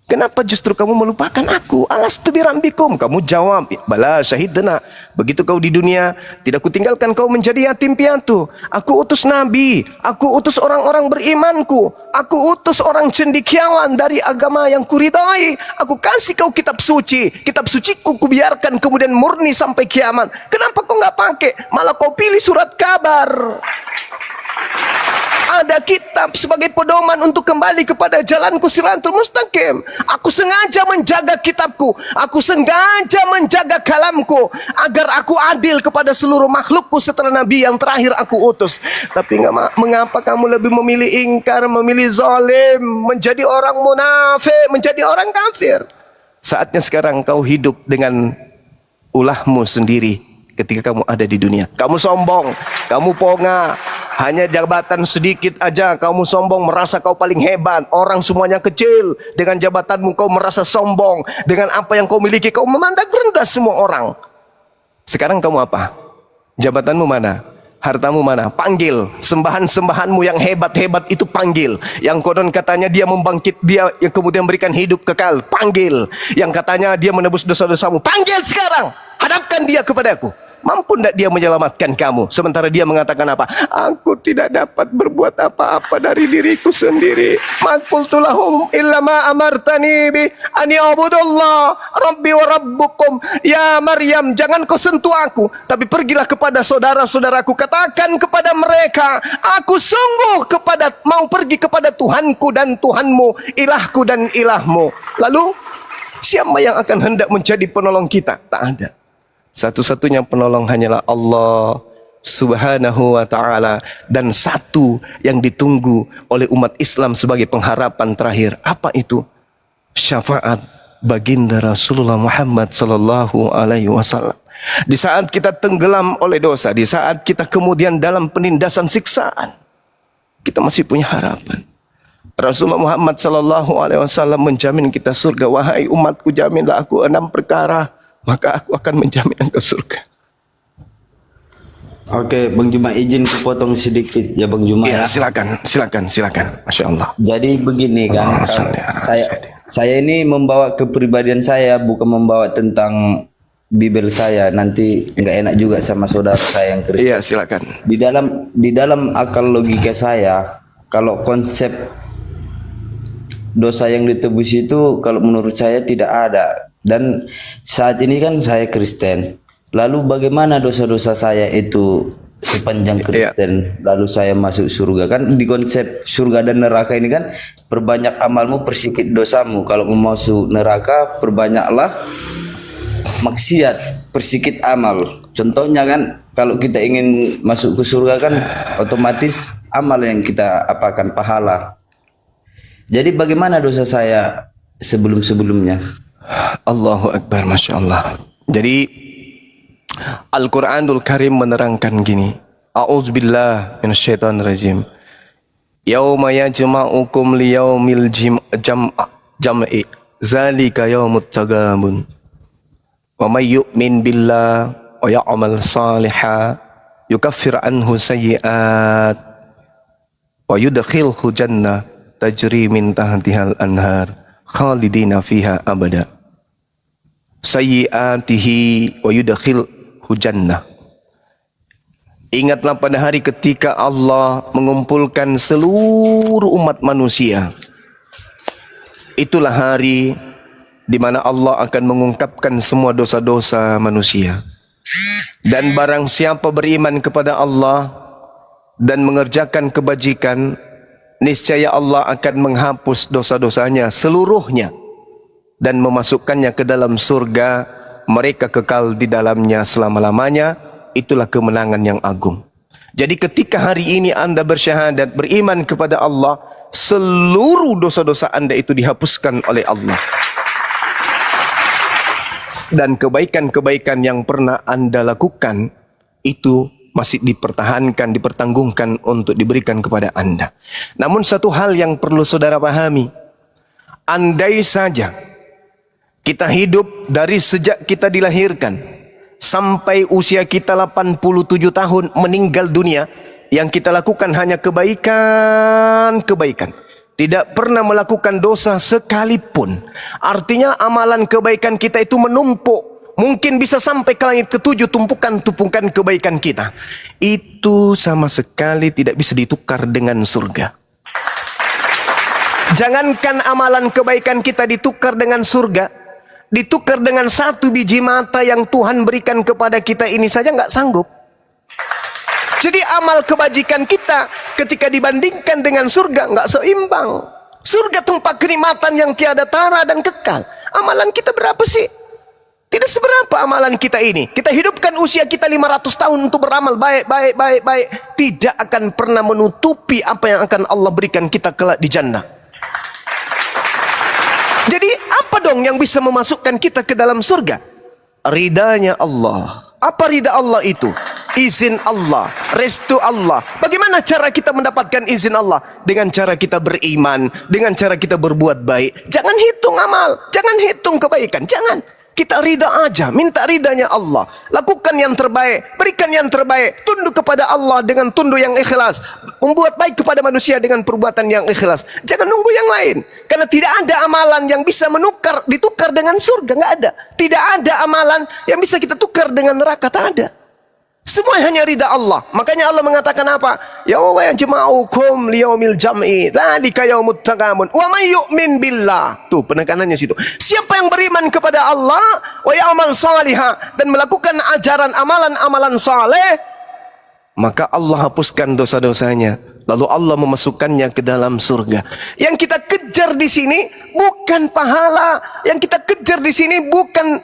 Kenapa justru kamu melupakan aku? Alastu birambikum. Kamu jawab, bala syahidna. Begitu kau di dunia, tidak kutinggalkan kau menjadi yatim piatu. Aku utus nabi, aku utus orang-orang berimanku, aku utus orang cendekiawan dari agama yang kuridai. Aku kasih kau kitab suci. Kitab suciku kubiarkan kemudian murni sampai kiamat. Kenapa kau nggak pakai? Malah kau pilih surat kabar. Ada kitab sebagai pedoman untuk kembali kepada jalanku siratul mustaqim. Aku sengaja menjaga kitabku, aku sengaja menjaga kalamku, agar aku adil kepada seluruh makhlukku setelah nabi yang terakhir aku utus. Tapi mengapa kamu lebih memilih ingkar, memilih zalim, menjadi orang munafik, menjadi orang kafir? Saatnya sekarang kau hidup dengan ulahmu sendiri. Ketika kamu ada di dunia, kamu sombong, kamu ponga, hanya jabatan sedikit aja kamu sombong, merasa kau paling hebat. Orang semuanya kecil. Dengan jabatanmu kau merasa sombong. Dengan apa yang kau miliki kau memandang rendah semua orang. Sekarang kamu apa? Jabatanmu mana? Hartamu mana? Panggil. Sembahan-sembahanmu yang hebat-hebat itu panggil. Yang konon katanya dia membangkit, dia yang kemudian berikan hidup kekal, panggil. Yang katanya dia menebus dosa-dosamu, panggil sekarang. Hadapkan dia kepadaku. Mampu tidak dia menyelamatkan kamu? Sementara dia mengatakan apa? Aku tidak dapat berbuat apa-apa dari diriku sendiri. Ma qultu lahum illa ma amartani bi an ya'budullah rabbi wa rabbukum. Ya Maryam, jangan kau sentuh aku, tapi pergilah kepada saudara-saudaraku, katakan kepada mereka, aku sungguh mau pergi kepada Tuhanku dan Tuhanmu, ilahku dan ilahmu. Lalu siapa yang akan hendak menjadi penolong kita? Tak ada. Satu-satunya penolong hanyalah Allah Subhanahu wa ta'ala. Dan satu yang ditunggu oleh umat Islam sebagai pengharapan terakhir. Apa itu? Syafaat baginda Rasulullah Muhammad sallallahu alaihi wasallam. Di saat kita tenggelam oleh dosa, di saat kita kemudian dalam penindasan siksaan, kita masih punya harapan. Rasulullah Muhammad sallallahu alaihi wasallam menjamin kita surga. Wahai umatku, jaminlah aku 6 perkara, maka aku akan menjamin engkau surga. Oke, Bang Juma, izin kupotong sedikit ya Bang Juma ya. Silakan. Masya Allah. Jadi begini kan, saya ini membawa kepribadian saya, bukan membawa tentang Bibel saya. Nanti nggak enak juga sama saudara saya yang Kristen. Iya, silakan. Di dalam akal logika saya, kalau konsep dosa yang ditebus itu, kalau menurut saya tidak ada. Dan saat ini kan saya Kristen. Lalu bagaimana dosa-dosa saya itu sepanjang Kristen, lalu saya masuk surga? Kan di konsep surga dan neraka ini kan, perbanyak amalmu, persikit dosamu. Kalau mau masuk neraka, perbanyaklah maksiat, persikit amal. Contohnya kan, kalau kita ingin masuk ke surga kan, otomatis amal yang kita apakan, pahala. Jadi bagaimana dosa saya sebelum-sebelumnya? Allahu Akbar, Masya Allah. Jadi Al-Quranul Karim menerangkan gini. A'udzubillah minasyaitonirrajim. Yauma yajma'ukum liyaumil jam'i. Zalika yaumut tagabun. Wa may yu'min billah wa ya'mal salihan yukaffir anhu sayyi'at wa yudkhilhu jannah tajri min tahtihal anhar khalidina fiha abada. Sayyi'atihi wa yudkhilhu jannah. Ingatlah pada hari ketika Allah mengumpulkan seluruh umat manusia. Itulah hari di mana Allah akan mengungkapkan semua dosa-dosa manusia. Dan barang siapa beriman kepada Allah dan mengerjakan kebajikan, niscaya Allah akan menghapus dosa-dosanya seluruhnya dan memasukkannya ke dalam surga. Mereka kekal di dalamnya selama-lamanya. Itulah kemenangan yang agung. Jadi ketika hari ini Anda bersyahadat beriman kepada Allah, seluruh dosa-dosa Anda itu dihapuskan oleh Allah. Dan kebaikan-kebaikan yang pernah Anda lakukan itu masih dipertahankan, dipertanggungkan untuk diberikan kepada Anda. Namun satu hal yang perlu saudara pahami, andai saja kita hidup dari sejak kita dilahirkan sampai usia kita 87 tahun meninggal dunia, yang kita lakukan hanya kebaikan-kebaikan, tidak pernah melakukan dosa sekalipun. Artinya amalan kebaikan kita itu menumpuk, mungkin bisa sampai ke langit ketujuh tumpukan-tumpukan kebaikan kita. Itu sama sekali tidak bisa ditukar dengan surga. Jangankan amalan kebaikan kita ditukar dengan surga, ditukar dengan 1 biji mata yang Tuhan berikan kepada kita ini saja nggak sanggup. Jadi amal kebajikan kita ketika dibandingkan dengan surga nggak seimbang. Surga tempat kenikmatan yang tiada tara dan kekal. Amalan kita berapa sih? Tidak seberapa amalan kita ini. Kita hidupkan usia kita 500 tahun untuk beramal baik. Tidak akan pernah menutupi apa yang akan Allah berikan kita kelak di jannah. Jadi apa dong yang bisa memasukkan kita ke dalam surga? Ridanya Allah. Apa rida Allah itu? Izin Allah, restu Allah. Bagaimana cara kita mendapatkan izin Allah? Dengan cara kita beriman, dengan cara kita berbuat baik. Jangan hitung amal, jangan hitung kebaikan, jangan. Kita rida aja, minta ridanya Allah. Lakukan yang terbaik, berikan yang terbaik. Tunduk kepada Allah dengan tunduk yang ikhlas. Membuat baik kepada manusia dengan perbuatan yang ikhlas. Jangan nunggu yang lain. Karena tidak ada amalan yang bisa ditukar dengan surga. Nggak ada. Tidak ada amalan yang bisa kita tukar dengan neraka. Tak ada. Semua hanya ridha Allah. Makanya Allah mengatakan apa? Yauma yajma'ukum liyaumil jam'i dzalika yaumut taqamun wa may yu'min billah. Tuh penekanannya situ. Siapa yang beriman kepada Allah wa ya'mal salihah dan melakukan ajaran amalan-amalan saleh, maka Allah hapuskan dosa-dosanya. Lalu Allah memasukkannya ke dalam surga. Yang kita kejar di sini bukan pahala. Yang kita kejar di sini bukan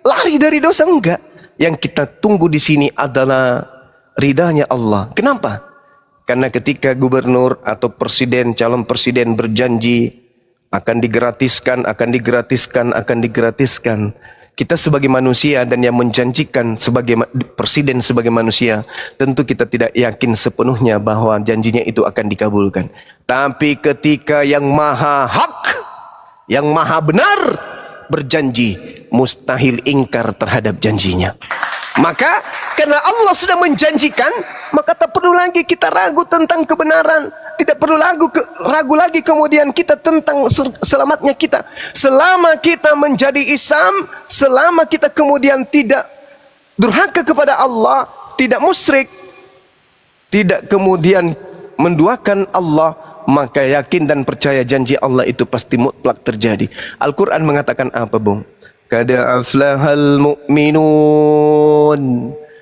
lari dari dosa, enggak. Yang kita tunggu di sini adalah ridhanya Allah. Kenapa? Karena ketika gubernur atau presiden, calon presiden berjanji akan digratiskan, kita sebagai manusia dan yang menjanjikan sebagai presiden sebagai manusia, tentu kita tidak yakin sepenuhnya bahwa janjinya itu akan dikabulkan. Tapi ketika yang maha hak, yang maha benar berjanji, mustahil ingkar terhadap janjinya. Maka karena Allah sudah menjanjikan, maka tak perlu lagi kita ragu tentang kebenaran. Tidak perlu ragu lagi kemudian kita tentang selamatnya kita. Selama kita menjadi Islam, selama kita kemudian tidak durhaka kepada Allah, tidak musyrik, tidak kemudian menduakan Allah, maka yakin dan percaya janji Allah itu pasti mutlak terjadi. Al-Quran mengatakan apa, Bung? Qad aflahal mu'minun.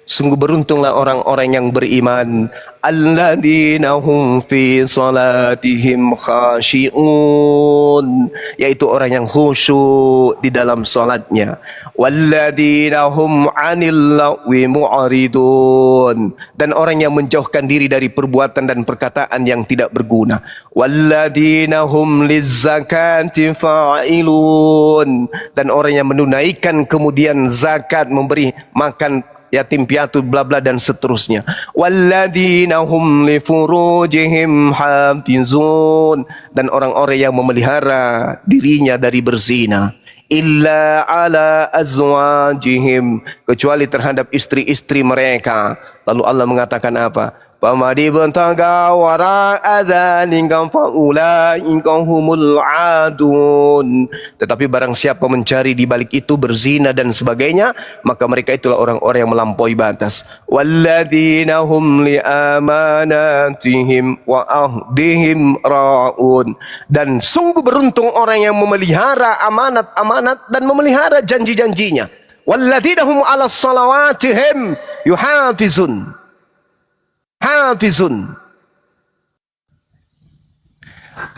Sungguh beruntunglah orang-orang yang beriman. Alladzina hum fi salatihim khashi'un. Yaitu orang yang khusyuk di dalam salatnya. Walladzina hum 'anil lagwi mu'ridun. Dan orang yang menjauhkan diri dari perbuatan dan perkataan yang tidak berguna. Walladzina hum lizzakati fa'ilun. Dan orang yang menunaikan kemudian zakat, memberi makan yatim piatu, bla bla dan seterusnya. Walladzina hum li furujihim hafizun. Dan orang-orang yang memelihara dirinya dari berzina. Illa ala azwajihim, kecuali terhadap istri-istri mereka. Lalu Allah mengatakan apa? Pamadi bentaga wara'a dzalika faulaika humul adun. Tetapi barang siapa mencari di balik itu berzina dan sebagainya, maka mereka itulah orang-orang yang melampaui batas. Walladzina hum li amanatihim wa ahdihim raun. Dan sungguh beruntung orang yang memelihara amanat-amanat dan memelihara janji-janjinya. Walladzina hum 'ala shalawatihim yuhafizun. Hafizun.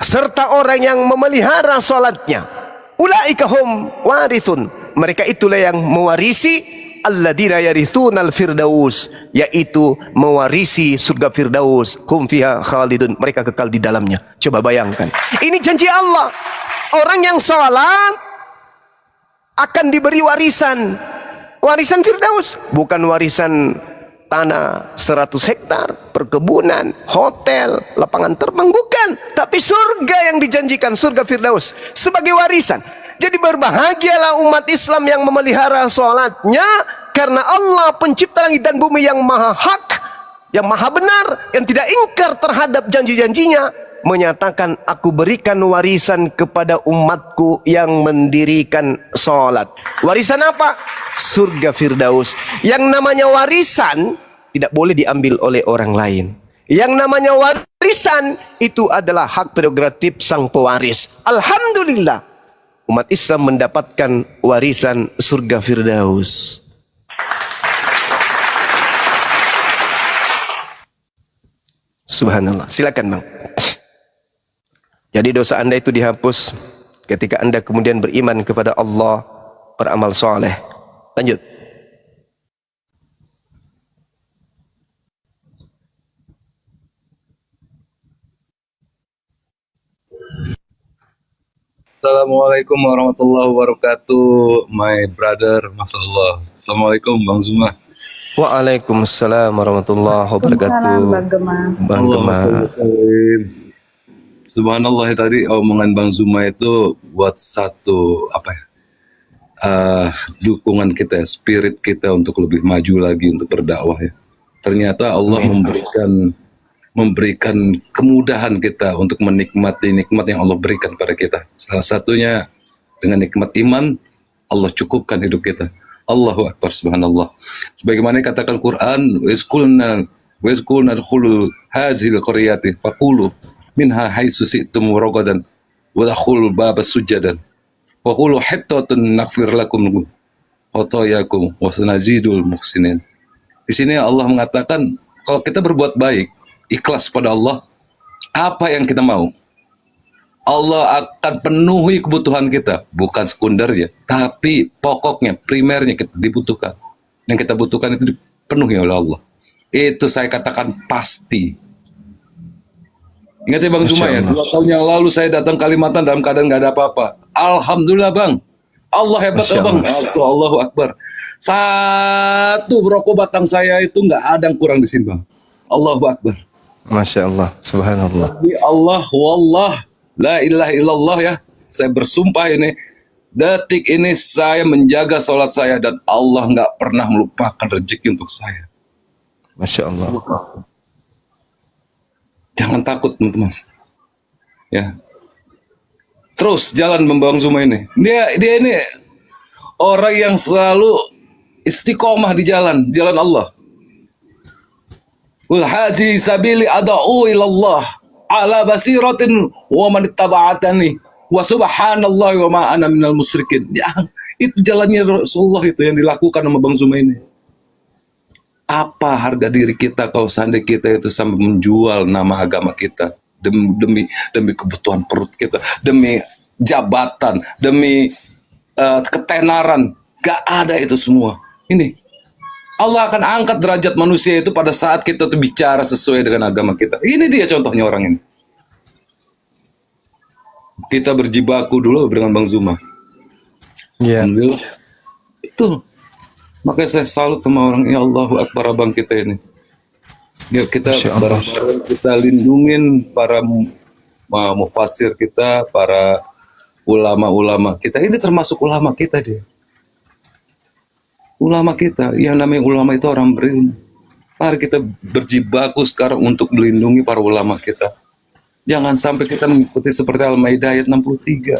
Serta orang yang memelihara salatnya. Ulaika hum warithun. Mereka itulah yang mewarisi alladzina yarithunal firdaus, yaitu mewarisi surga firdaus. Hum fiha khalidun. Mereka kekal di dalamnya. Coba bayangkan. Ini janji Allah. Orang yang salat akan diberi warisan. Warisan firdaus, bukan warisan tanah 100 hektar, perkebunan, hotel, lapangan terbang, bukan. Tapi surga yang dijanjikan, surga Firdaus sebagai warisan. Jadi berbahagialah umat Islam yang memelihara sholatnya, karena Allah pencipta langit dan bumi yang maha hak, yang maha benar, yang tidak ingkar terhadap janji-janjinya, menyatakan aku berikan warisan kepada umatku yang mendirikan sholat. Warisan apa? Surga Firdaus. Yang namanya warisan tidak boleh diambil oleh orang lain. Yang namanya warisan itu adalah hak prerogatif sang pewaris. Alhamdulillah, umat Islam mendapatkan warisan surga Firdaus. Subhanallah. Silakan, Bang. Jadi dosa Anda itu dihapus ketika Anda kemudian beriman kepada Allah, beramal soleh. Lanjut. Assalamualaikum warahmatullahi wabarakatuh, my brother, Masya Allah. Assalamualaikum Bang Zuma. Waalaikumsalam warahmatullahi wabarakatuh. Bang Gema. Bang Gema. Subhanallah, tadi omongan Bang Zuma itu buat satu dukungan kita, spirit kita untuk lebih maju lagi untuk berdakwah ya. Ternyata Allah memberikan kemudahan kita untuk menikmati nikmat yang Allah berikan pada kita. Salah satunya dengan nikmat iman, Allah cukupkan hidup kita. Allahu Akbar, subhanallah. Sebagaimana katakan Quran, wa iskulna dkhulu hazil qaryati faqulu minha haitsu si'tum ragadan wa dakhul baba sujadan wa qulu hittatun naghfir lakum khotoyakum wa sanazidul muhsinin. Di sini Allah mengatakan kalau kita berbuat baik, ikhlas pada Allah, apa yang kita mau, Allah akan penuhi kebutuhan kita, bukan sekundernya, tapi pokoknya, primernya kita dibutuhkan. Yang kita butuhkan itu dipenuhi oleh Allah. Itu saya katakan pasti. Ingat ya Bang Zuma ya, 2 tahun yang lalu saya datang Kalimantan dalam keadaan nggak ada apa-apa. Alhamdulillah Bang, Allah hebat ya Bang. Allahu Akbar. Satu rokok batang saya itu nggak ada yang kurang di sini Bang. Allahu Akbar. Masya Allah, subhanallah. Demi Allah, wallah, la ilaha illallah ya. Saya bersumpah ini, detik ini saya menjaga sholat saya dan Allah nggak pernah melupakan rezeki untuk saya. Masya Allah. Jangan takut teman-teman. Ya. Terus jalan membawa Zuma ini. Dia ini orang yang selalu istiqomah di jalan Allah. Qul hazi sabili ad'u ila Allah ala basiratin wa man ittaba'atani wa subhanallahi wa ma ana minal musyrikin. Ya, itu jalannya Rasulullah itu yang dilakukan sama Bang Zuma ini. Apa harga diri kita kalau seandainya kita itu sampai menjual nama agama kita demi kebutuhan perut kita, demi jabatan, demi ketenaran? Gak ada itu semua. Ini Allah akan angkat derajat manusia itu pada saat kita tuh bicara sesuai dengan agama kita. Ini dia contohnya orang ini. Kita berjibaku dulu dengan Bang Zuma. Iya. Alhamdulillah. Itu. Makanya saya salut sama orang, ya Allahu Akbar abang kita ini. Ya kita bareng-bareng kita lindungin para mufasir kita, para ulama-ulama kita. Ini termasuk ulama kita dia. Ulama kita, yang namanya ulama itu orang berilmu. Mari kita berjibaku sekarang untuk melindungi para ulama kita. Jangan sampai kita mengikuti seperti Al-Maidah ayat 63.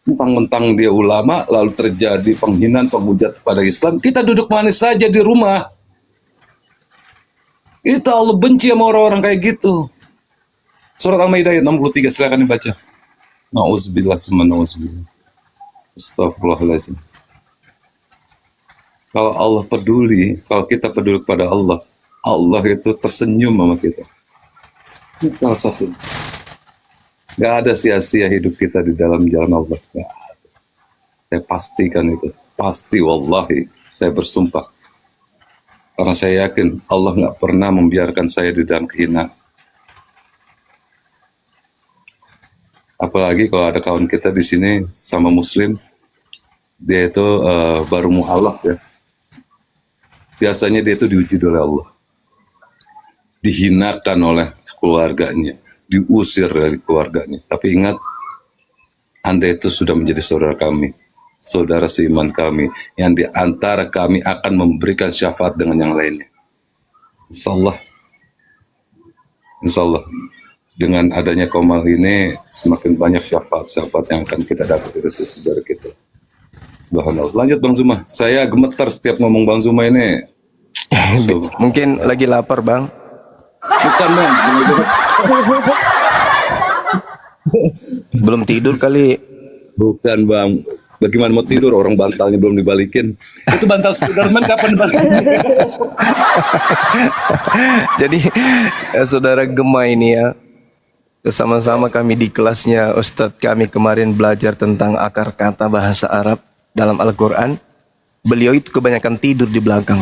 Mentang-mentang dia ulama, lalu terjadi penghinaan, penghujat kepada Islam. Kita duduk manis saja di rumah. Itu Allah benci sama orang-orang kayak gitu. Surat Al-Maidah ayat 63, silakan dibaca. Na'udzubillah summa na'udzubillah. Astagfirullahaladzim. Kalau Allah peduli, kalau kita peduli kepada Allah, Allah itu tersenyum sama kita. Ini salah satu. Gak ada sia-sia hidup kita di dalam jalan Allah. Gak ada. Saya pastikan itu. Pasti wallahi. Saya bersumpah. Karena saya yakin Allah gak pernah membiarkan saya di dalam kehinaan. Apalagi kalau ada kawan kita di sini sama Muslim. Dia itu baru mu'alaf ya. Biasanya dia itu diuji oleh Allah. Dihinakan oleh keluarganya. Diusir dari keluarganya. Tapi ingat, Anda itu sudah menjadi saudara kami, saudara seiman kami, yang di antara kami akan memberikan syafaat dengan yang lainnya. Insya Allah, dengan adanya Komal ini, semakin banyak syafaat-syafaat yang akan kita dapat dari saudara kita. Subhanallah. Lanjut Bang Zuma. Saya gemetar setiap ngomong Bang Zuma ini. Mungkin lagi lapar Bang. Bukan Bang. Belum tidur kali. Bukan Bang. Bagaimana mau tidur, orang bantalnya belum dibalikin. Itu bantal Spiderman kapan dibalikin? Jadi saudara Gema ini ya, sama-sama kami di kelasnya Ustadz kami kemarin belajar tentang akar kata bahasa Arab dalam Al-Quran. Beliau itu kebanyakan tidur di belakang.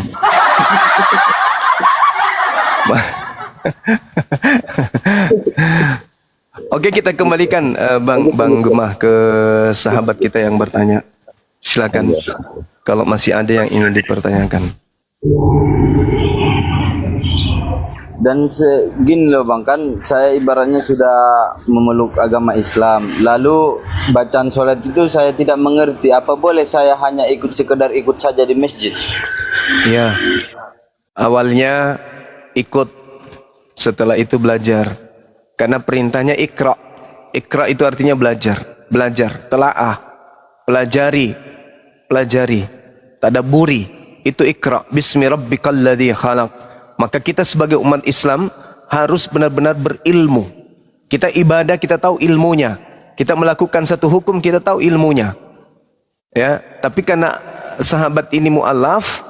Oke, kita kembalikan Bang Gemah ke sahabat kita yang bertanya. Silakan kalau masih ada yang ingin dipertanyakan. Dan segini loh Bang, kan saya ibaratnya sudah memeluk agama Islam. Lalu bacaan sholat itu saya tidak mengerti. Apa boleh saya hanya sekedar ikut saja di masjid? Iya. Awalnya ikut, setelah itu belajar. Karena perintahnya ikra. Ikra itu artinya belajar. Belajar, telaah, pelajari. tadabburi, itu Iqra bismi rabbikal ladzi khalaq. Maka kita sebagai umat Islam harus benar-benar berilmu. Kita ibadah, kita tahu ilmunya. Kita melakukan satu hukum, kita tahu ilmunya. Ya, tapi karena sahabat ini mu'alaf,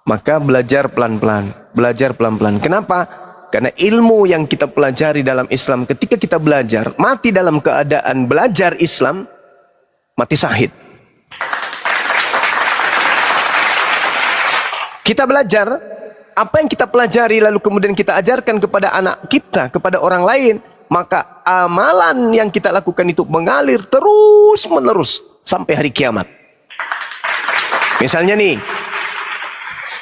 maka belajar pelan-pelan, belajar pelan-pelan. Kenapa? Karena ilmu yang kita pelajari dalam Islam, ketika kita belajar, mati dalam keadaan belajar Islam, mati syahid. Kita belajar, apa yang kita pelajari lalu kemudian kita ajarkan kepada anak kita, kepada orang lain, maka amalan yang kita lakukan itu mengalir terus menerus sampai hari kiamat. Misalnya nih,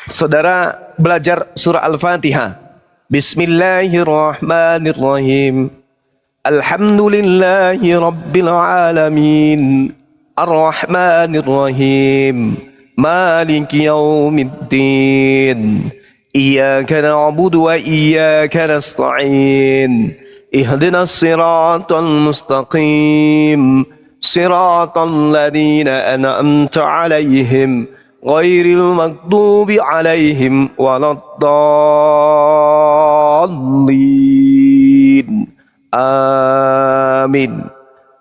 saudara belajar surah Al-Fatihah. Bismillahirrahmanirrahim. Alhamdulillahi rabbil alamin. Ar-Rahmanirrahim. Maliki yaumiddin. Iyyaka na'budu wa iyyaka nasta'in. Ihdinas siratal mustaqim. Siratal ladzina an'amta 'alaihim ghairil maghdubi 'alaihim waladdallin. Amin.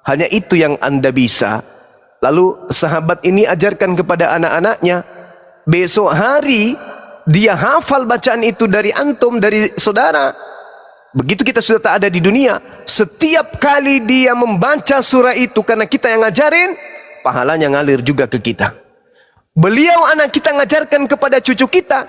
Hanya itu yang Anda bisa. Lalu sahabat ini ajarkan kepada anak-anaknya. Besok hari dia hafal bacaan itu dari antum, dari saudara. Begitu kita sudah tak ada di dunia, setiap kali dia membaca surah itu karena kita yang ngajarin, pahalanya ngalir juga ke kita. Beliau anak kita ngajarkan kepada cucu kita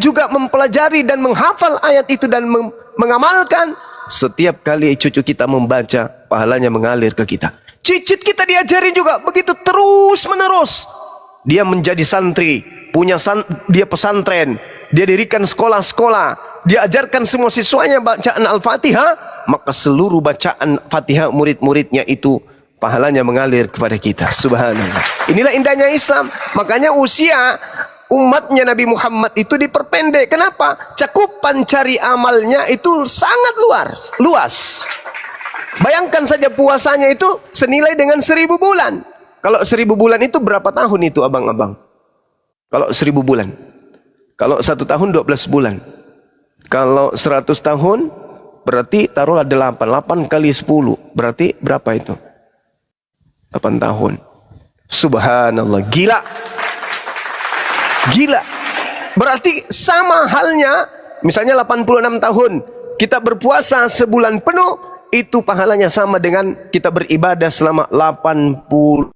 juga mempelajari dan menghafal ayat itu dan mengamalkan. Setiap kali cucu kita membaca, pahalanya mengalir ke kita. Cicit kita diajarin juga, begitu terus menerus. Dia menjadi santri, dia pesantren, dia dirikan sekolah-sekolah, dia ajarkan semua siswanya bacaan Al-Fatihah, maka seluruh bacaan Fatihah murid-muridnya itu pahalanya mengalir kepada kita. Subhanallah. Inilah indahnya Islam. Makanya usia umatnya Nabi Muhammad itu diperpendek. Kenapa? Cakupan cari amalnya itu sangat luas. Bayangkan saja puasanya itu senilai dengan 1000 bulan. Kalau 1000 bulan itu berapa tahun itu abang-abang? Kalau 1000 bulan. Kalau 1 tahun 12 bulan. Kalau 100 tahun berarti taruhlah 8. 8 kali 10 berarti berapa itu? 8 tahun. Subhanallah. Gila. Berarti sama halnya, misalnya 86 tahun kita berpuasa sebulan penuh, itu pahalanya sama dengan kita beribadah selama 86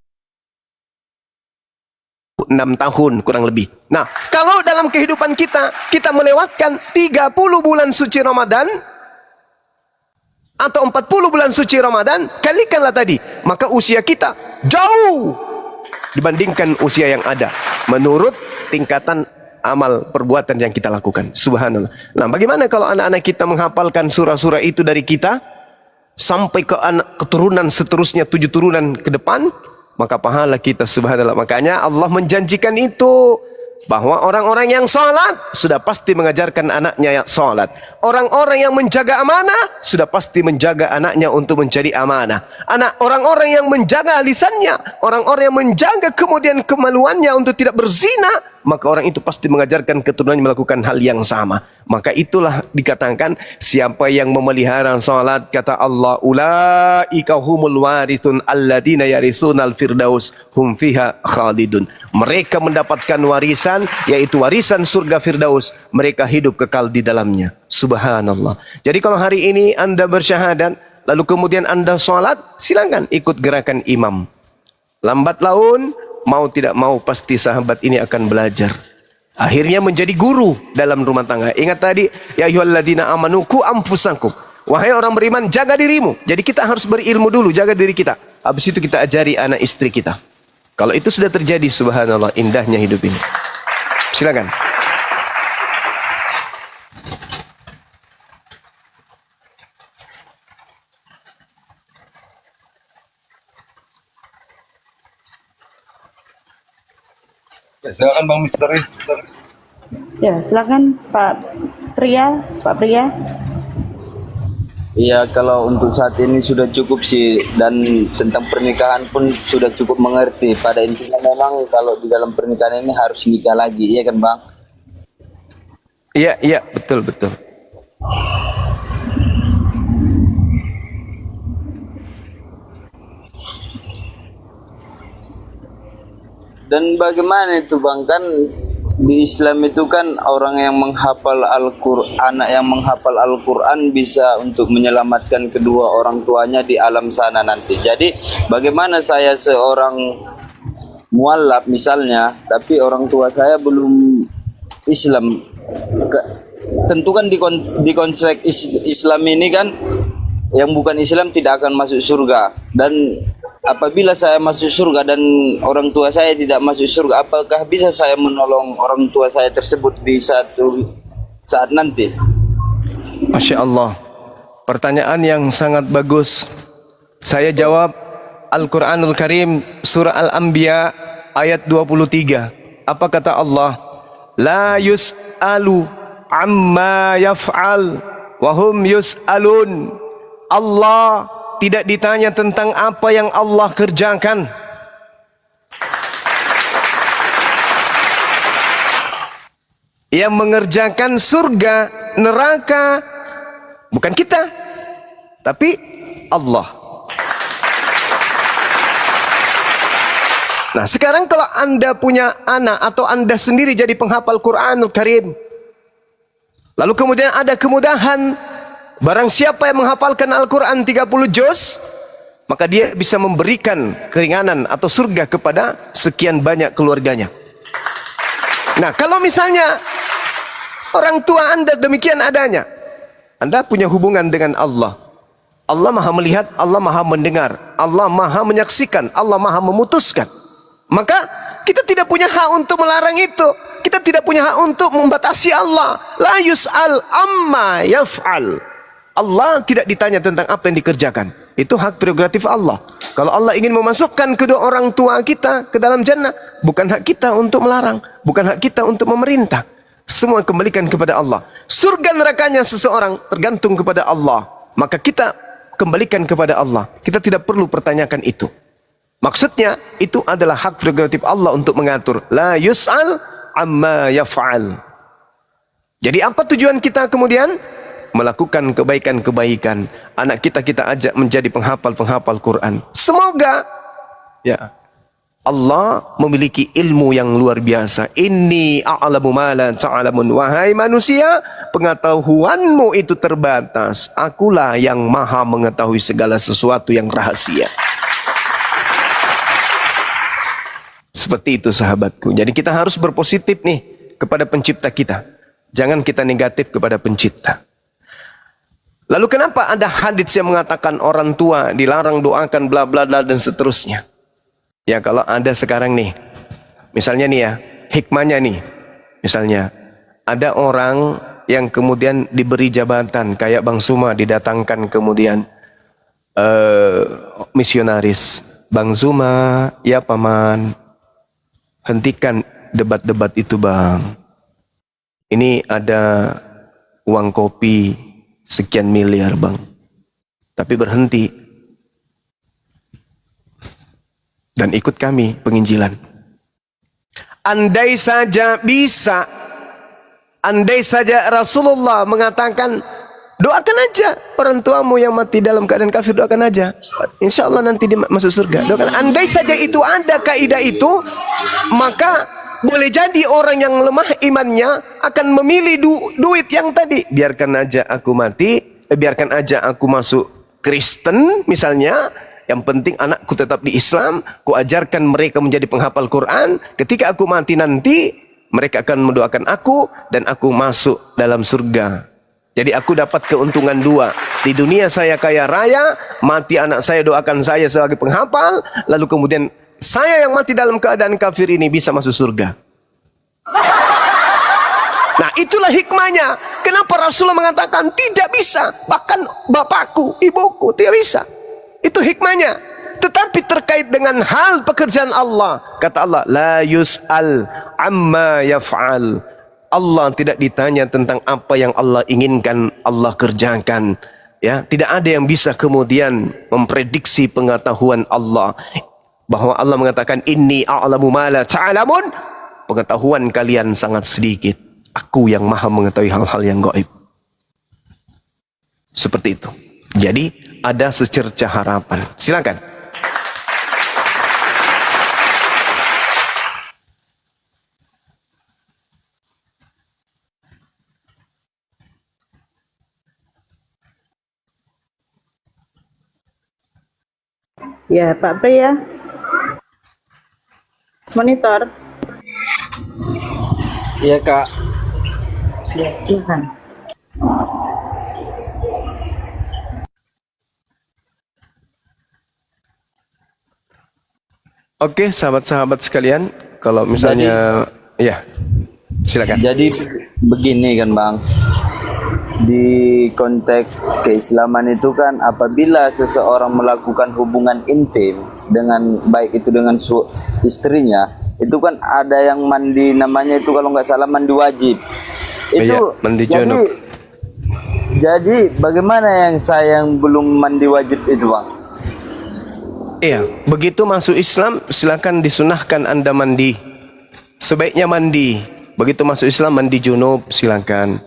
tahun kurang lebih. Nah, kalau dalam kehidupan kita melewatkan 30 bulan suci Ramadan atau 40 bulan suci Ramadan, kalikanlah tadi, maka usia kita jauh dibandingkan usia yang ada menurut tingkatan amal perbuatan yang kita lakukan. Subhanallah. Nah, bagaimana kalau anak-anak kita menghafalkan surah-surah itu dari kita sampai ke anak keturunan seterusnya, 7 turunan ke depan, maka pahala kita, subhanallah. Makanya Allah menjanjikan itu, bahwa orang-orang yang sholat sudah pasti mengajarkan anaknya yang sholat. Orang-orang yang menjaga amanah sudah pasti menjaga anaknya untuk mencari amanah. Orang-orang yang menjaga lisannya, orang-orang yang menjaga kemudian kemaluannya untuk tidak berzina, maka orang itu pasti mengajarkan keturunannya melakukan hal yang sama. Maka itulah dikatakan, siapa yang memelihara salat, kata Allah, ulaika humul warithun alladzina yaritsunal firdaus hum fiha khalidun. Mereka mendapatkan warisan, yaitu warisan surga firdaus, mereka hidup kekal di dalamnya. Subhanallah. Jadi kalau hari ini Anda bersyahadat, lalu kemudian Anda salat, silakan ikut gerakan imam. Lambat laun, mau tidak mau pasti sahabat ini akan belajar. Akhirnya menjadi guru dalam rumah tangga. Ingat tadi, ya ayyuhalladzina amanu qu anfusakum. Wahai orang beriman, jaga dirimu. Jadi kita harus berilmu dulu, jaga diri kita. Habis itu kita ajari anak istri kita. Kalau itu sudah terjadi, subhanallah, indahnya hidup ini. Silakan. Ya, silakan Bang Misteri. Ya, silakan Pak Pria. Ya kalau untuk saat ini sudah cukup sih, dan tentang pernikahan pun sudah cukup mengerti. Pada intinya memang kalau di dalam pernikahan ini harus nikah lagi, iya kan Bang? Iya, iya, betul, betul. Dan bagaimana itu Bang, kan di Islam itu kan orang yang menghafal Al-Quran, anak yang menghafal Al-Quran bisa untuk menyelamatkan kedua orang tuanya di alam sana nanti. Jadi bagaimana saya seorang mualaf misalnya, tapi orang tua saya belum Islam. Tentu kan di konsep Islam ini kan yang bukan Islam tidak akan masuk surga. Dan apabila saya masuk surga dan orang tua saya tidak masuk surga, apakah bisa saya menolong orang tua saya tersebut di satu saat nanti? Masya Allah, pertanyaan yang sangat bagus. Saya jawab, Al-Quranul Karim surah Al-Anbiya ayat 23. Apa kata Allah? La yus'alu amma yaf'al wahum yus'alun. Allah tidak ditanya tentang apa yang Allah kerjakan. Yang mengerjakan surga, neraka bukan kita, tapi Allah. Nah, sekarang kalau Anda punya anak atau Anda sendiri jadi penghafal Quranul Karim, lalu kemudian ada kemudahan, barang siapa yang menghafalkan Al-Quran 30 juz, maka dia bisa memberikan keringanan atau surga kepada sekian banyak keluarganya. Nah, kalau misalnya orang tua Anda demikian adanya, Anda punya hubungan dengan Allah. Allah maha melihat, Allah maha mendengar, Allah maha menyaksikan, Allah maha memutuskan. Maka kita tidak punya hak untuk melarang itu. Kita tidak punya hak untuk membatasi Allah. La yus'al amma yaf'al. Allah tidak ditanya tentang apa yang dikerjakan. Itu hak prerogatif Allah. Kalau Allah ingin memasukkan kedua orang tua kita ke dalam jannah, bukan hak kita untuk melarang, bukan hak kita untuk memerintah. Semua kembalikan kepada Allah. Surga nerakanya seseorang tergantung kepada Allah. Maka kita kembalikan kepada Allah. Kita tidak perlu pertanyakan itu. Maksudnya itu adalah hak prerogatif Allah untuk mengatur. La yus'al amma yaf'al. Jadi apa tujuan kita kemudian? Melakukan kebaikan-kebaikan. Anak kita ajak menjadi penghafal-penghafal Quran. Semoga ya Allah memiliki ilmu yang luar biasa. Inni a'lamu ma la ta'lamun. Wahai manusia, pengetahuanmu itu terbatas. Akulah yang maha mengetahui segala sesuatu yang rahasia. Seperti itu sahabatku. Jadi kita harus berpositif nih kepada pencipta kita. Jangan kita negatif kepada pencipta. Lalu kenapa ada hadits yang mengatakan orang tua dilarang doakan bla bla bla dan seterusnya? Ya kalau ada sekarang nih, misalnya nih ya, hikmahnya nih. Misalnya ada orang yang kemudian diberi jabatan kayak Bang Suma didatangkan kemudian misionaris. Bang Suma, ya paman, hentikan debat-debat itu bang. Ini ada uang kopi sekian miliar bang. Tapi berhenti. Dan ikut kami penginjilan. Andai saja bisa. Andai saja Rasulullah mengatakan, doakan aja orang tuamu yang mati dalam keadaan kafir, doakan aja. Insya Allah nanti dia masuk surga. Doakan. Andai saja itu ada kaidah itu, maka boleh jadi orang yang lemah imannya akan memilih duit yang tadi. Biarkan aja aku mati, biarkan aja aku masuk Kristen misalnya. Yang penting anakku tetap di Islam. Ku ajarkan mereka menjadi penghafal Quran. Ketika aku mati nanti, mereka akan mendoakan aku dan aku masuk dalam surga. Jadi aku dapat keuntungan dua. Di dunia saya kaya raya, mati anak saya doakan saya sebagai penghafal, lalu kemudian saya yang mati dalam keadaan kafir ini bisa masuk surga. Nah itulah hikmahnya. Kenapa Rasulullah mengatakan tidak bisa. Bahkan bapakku, ibuku tidak bisa. Itu hikmahnya. Tetapi terkait dengan hal pekerjaan Allah, kata Allah, la yus'al amma yaf'al. Allah tidak ditanya tentang apa yang Allah inginkan Allah kerjakan. Ya, tidak ada yang bisa kemudian memprediksi pengetahuan Allah. Bahwa Allah mengatakan inni a'lamu ma la ta'lamun. Pengetahuan kalian sangat sedikit. Aku yang maha mengetahui hal-hal yang gaib. Seperti itu. Jadi ada secerca harapan. Silakan. Ya, Pak Pri ya. Monitor. Iya Kak. Ya, silakan. Oke, sahabat-sahabat sekalian, kalau misalnya ya, silakan. Jadi begini kan Bang, di konteks keislaman itu kan apabila seseorang melakukan hubungan intim dengan baik itu dengan istrinya, itu kan ada yang mandi, namanya itu kalau nggak salah mandi wajib. Itu Iya, mandi junub. Jadi bagaimana yang saya yang belum mandi wajib itu Bang? Iya, begitu masuk Islam silakan disunahkan Anda mandi. Sebaiknya mandi. Begitu masuk Islam mandi junub silakan.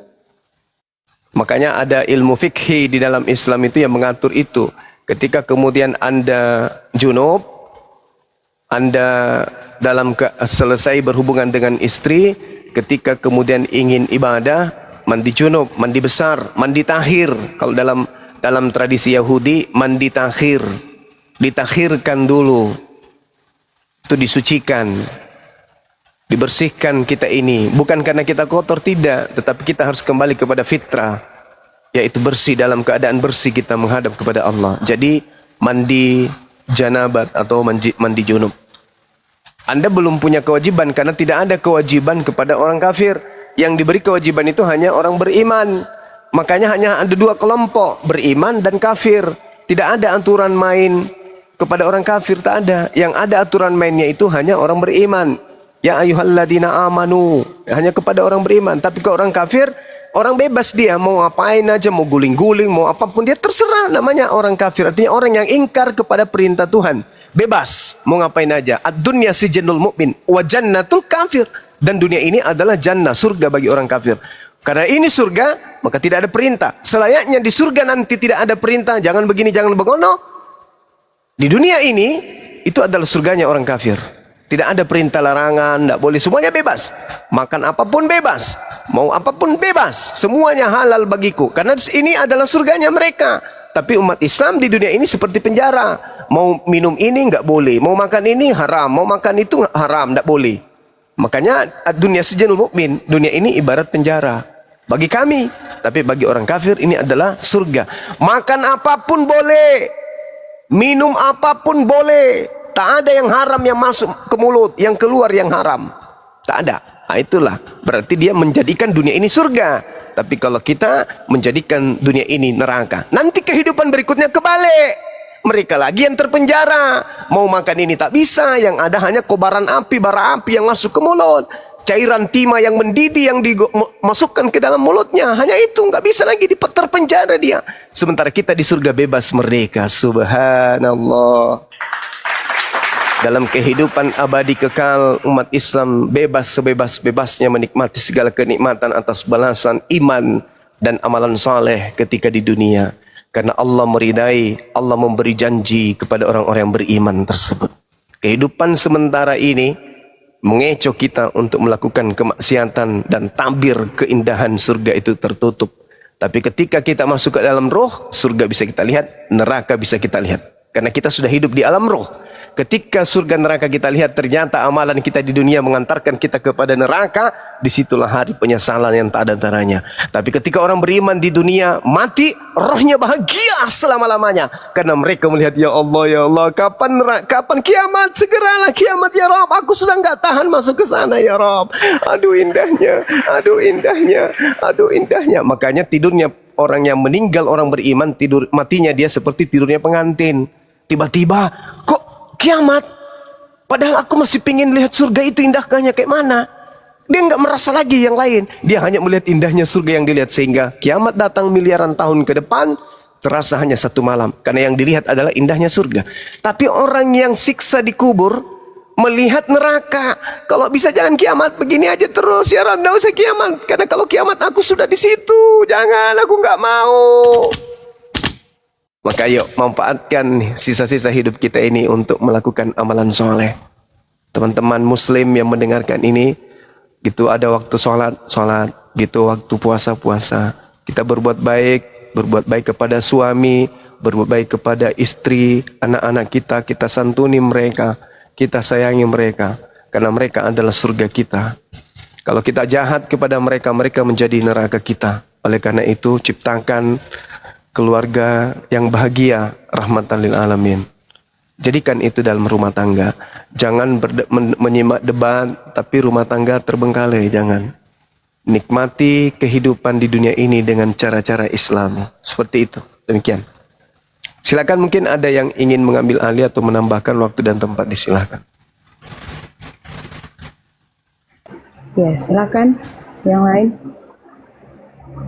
Makanya ada ilmu fikih di dalam Islam itu yang mengatur itu. Ketika kemudian Anda junub, Anda selesai berhubungan dengan istri, ketika kemudian ingin ibadah, mandi junub, mandi besar, mandi takhir. Kalau dalam tradisi Yahudi, mandi takhir. Ditakhirkan dulu. Itu disucikan. Dibersihkan kita ini. Bukan karena kita kotor, tidak. Tetapi kita harus kembali kepada fitrah. Yaitu bersih, dalam keadaan bersih kita menghadap kepada Allah. Jadi mandi janabat atau mandi junub. Anda belum punya kewajiban karena tidak ada kewajiban kepada orang kafir. Yang diberi kewajiban itu hanya orang beriman. Makanya hanya ada dua kelompok, beriman dan kafir. Tidak ada aturan main kepada orang kafir, tak ada. Yang ada aturan mainnya itu hanya orang beriman. Ya ayyuhalladzina amanu, hanya kepada orang beriman. Tapi ke orang kafir, orang bebas dia mau ngapain aja, mau guling-guling, mau apapun dia terserah, namanya orang kafir. Artinya orang yang ingkar kepada perintah Tuhan. Bebas, mau ngapain aja. Ad-dunya sijnul mu'min wa jannatul kafir. Dan dunia ini adalah jannah, surga bagi orang kafir. Karena ini surga, maka tidak ada perintah. Selayaknya di surga nanti tidak ada perintah, jangan begini, jangan begono. Di dunia ini, itu adalah surganya orang kafir. Tidak ada perintah larangan, tidak boleh, semuanya bebas. Makan apapun bebas, mau apapun bebas, semuanya halal bagiku. Karena ini adalah surganya mereka. Tapi umat Islam di dunia ini seperti penjara. Mau minum ini nggak boleh, mau makan ini haram, mau makan itu haram, tidak boleh. Makanya dunia sijnul mukmin, dunia ini ibarat penjara bagi kami. Tapi bagi orang kafir ini adalah surga. Makan apapun boleh, minum apapun boleh. Tak ada yang haram yang masuk ke mulut, yang keluar yang haram. Tak ada. Nah, itulah berarti dia menjadikan dunia ini surga. Tapi kalau kita menjadikan dunia ini neraka, nanti kehidupan berikutnya kebalik. Mereka lagi yang terpenjara. Mau makan ini tak bisa, yang ada hanya kobaran api, bara api yang masuk ke mulut. Cairan timah yang mendidih yang dimasukkan ke dalam mulutnya. Hanya itu, nggak bisa lagi terpenjara dia. Sementara kita di surga bebas merdeka. Subhanallah. Dalam kehidupan abadi kekal, umat Islam bebas sebebas-bebasnya menikmati segala kenikmatan atas balasan iman dan amalan saleh ketika di dunia. Karena Allah meridai, Allah memberi janji kepada orang-orang yang beriman tersebut. Kehidupan sementara ini mengecoh kita untuk melakukan kemaksiatan dan tabir keindahan surga itu tertutup. Tapi ketika kita masuk ke dalam roh, surga bisa kita lihat, neraka bisa kita lihat. Karena kita sudah hidup di alam roh. Ketika surga neraka kita lihat, ternyata amalan kita di dunia mengantarkan kita kepada neraka, disitulah hari penyesalan yang tak ada taranya. Tapi ketika orang beriman di dunia mati, rohnya bahagia selama-lamanya. Karena mereka melihat, ya Allah, kapan kiamat? Segeralah kiamat ya Rabb. Aku sudah nggak tahan masuk ke sana ya Rabb. Aduh indahnya, aduh indahnya, aduh indahnya. Makanya tidurnya orang yang meninggal, orang beriman, matinya dia seperti tidurnya pengantin. Tiba-tiba, kok kiamat? Padahal aku masih pingin lihat surga itu indahnya kayak mana. Dia nggak merasa lagi yang lain. Dia hanya melihat indahnya surga yang dilihat. Sehingga kiamat datang miliaran tahun ke depan, terasa hanya satu malam, karena yang dilihat adalah indahnya surga. Tapi orang yang siksa di kubur melihat neraka. Kalau bisa jangan kiamat, begini aja terus ya Rob, nggak usah kiamat, karena kalau kiamat aku sudah di situ. Jangan, aku nggak mau. Maka yuk manfaatkan sisa-sisa hidup kita ini untuk melakukan amalan soleh. Teman-teman muslim yang mendengarkan ini, gitu ada waktu sholat, gitu waktu puasa. Kita berbuat baik kepada suami, berbuat baik kepada istri, anak-anak kita santuni mereka, kita sayangi mereka, karena mereka adalah surga kita. Kalau kita jahat kepada mereka, mereka menjadi neraka kita. Oleh karena itu ciptakan keluarga yang bahagia, rahmatan lil alamin. Jadikan itu dalam rumah tangga. Jangan menyimak debat tapi rumah tangga terbengkalai, jangan. Nikmati kehidupan di dunia ini dengan cara-cara Islam. Seperti itu. Demikian. Silakan, mungkin ada yang ingin mengambil alih atau menambahkan waktu dan tempat, disilakan. Ya, silakan. Yang lain.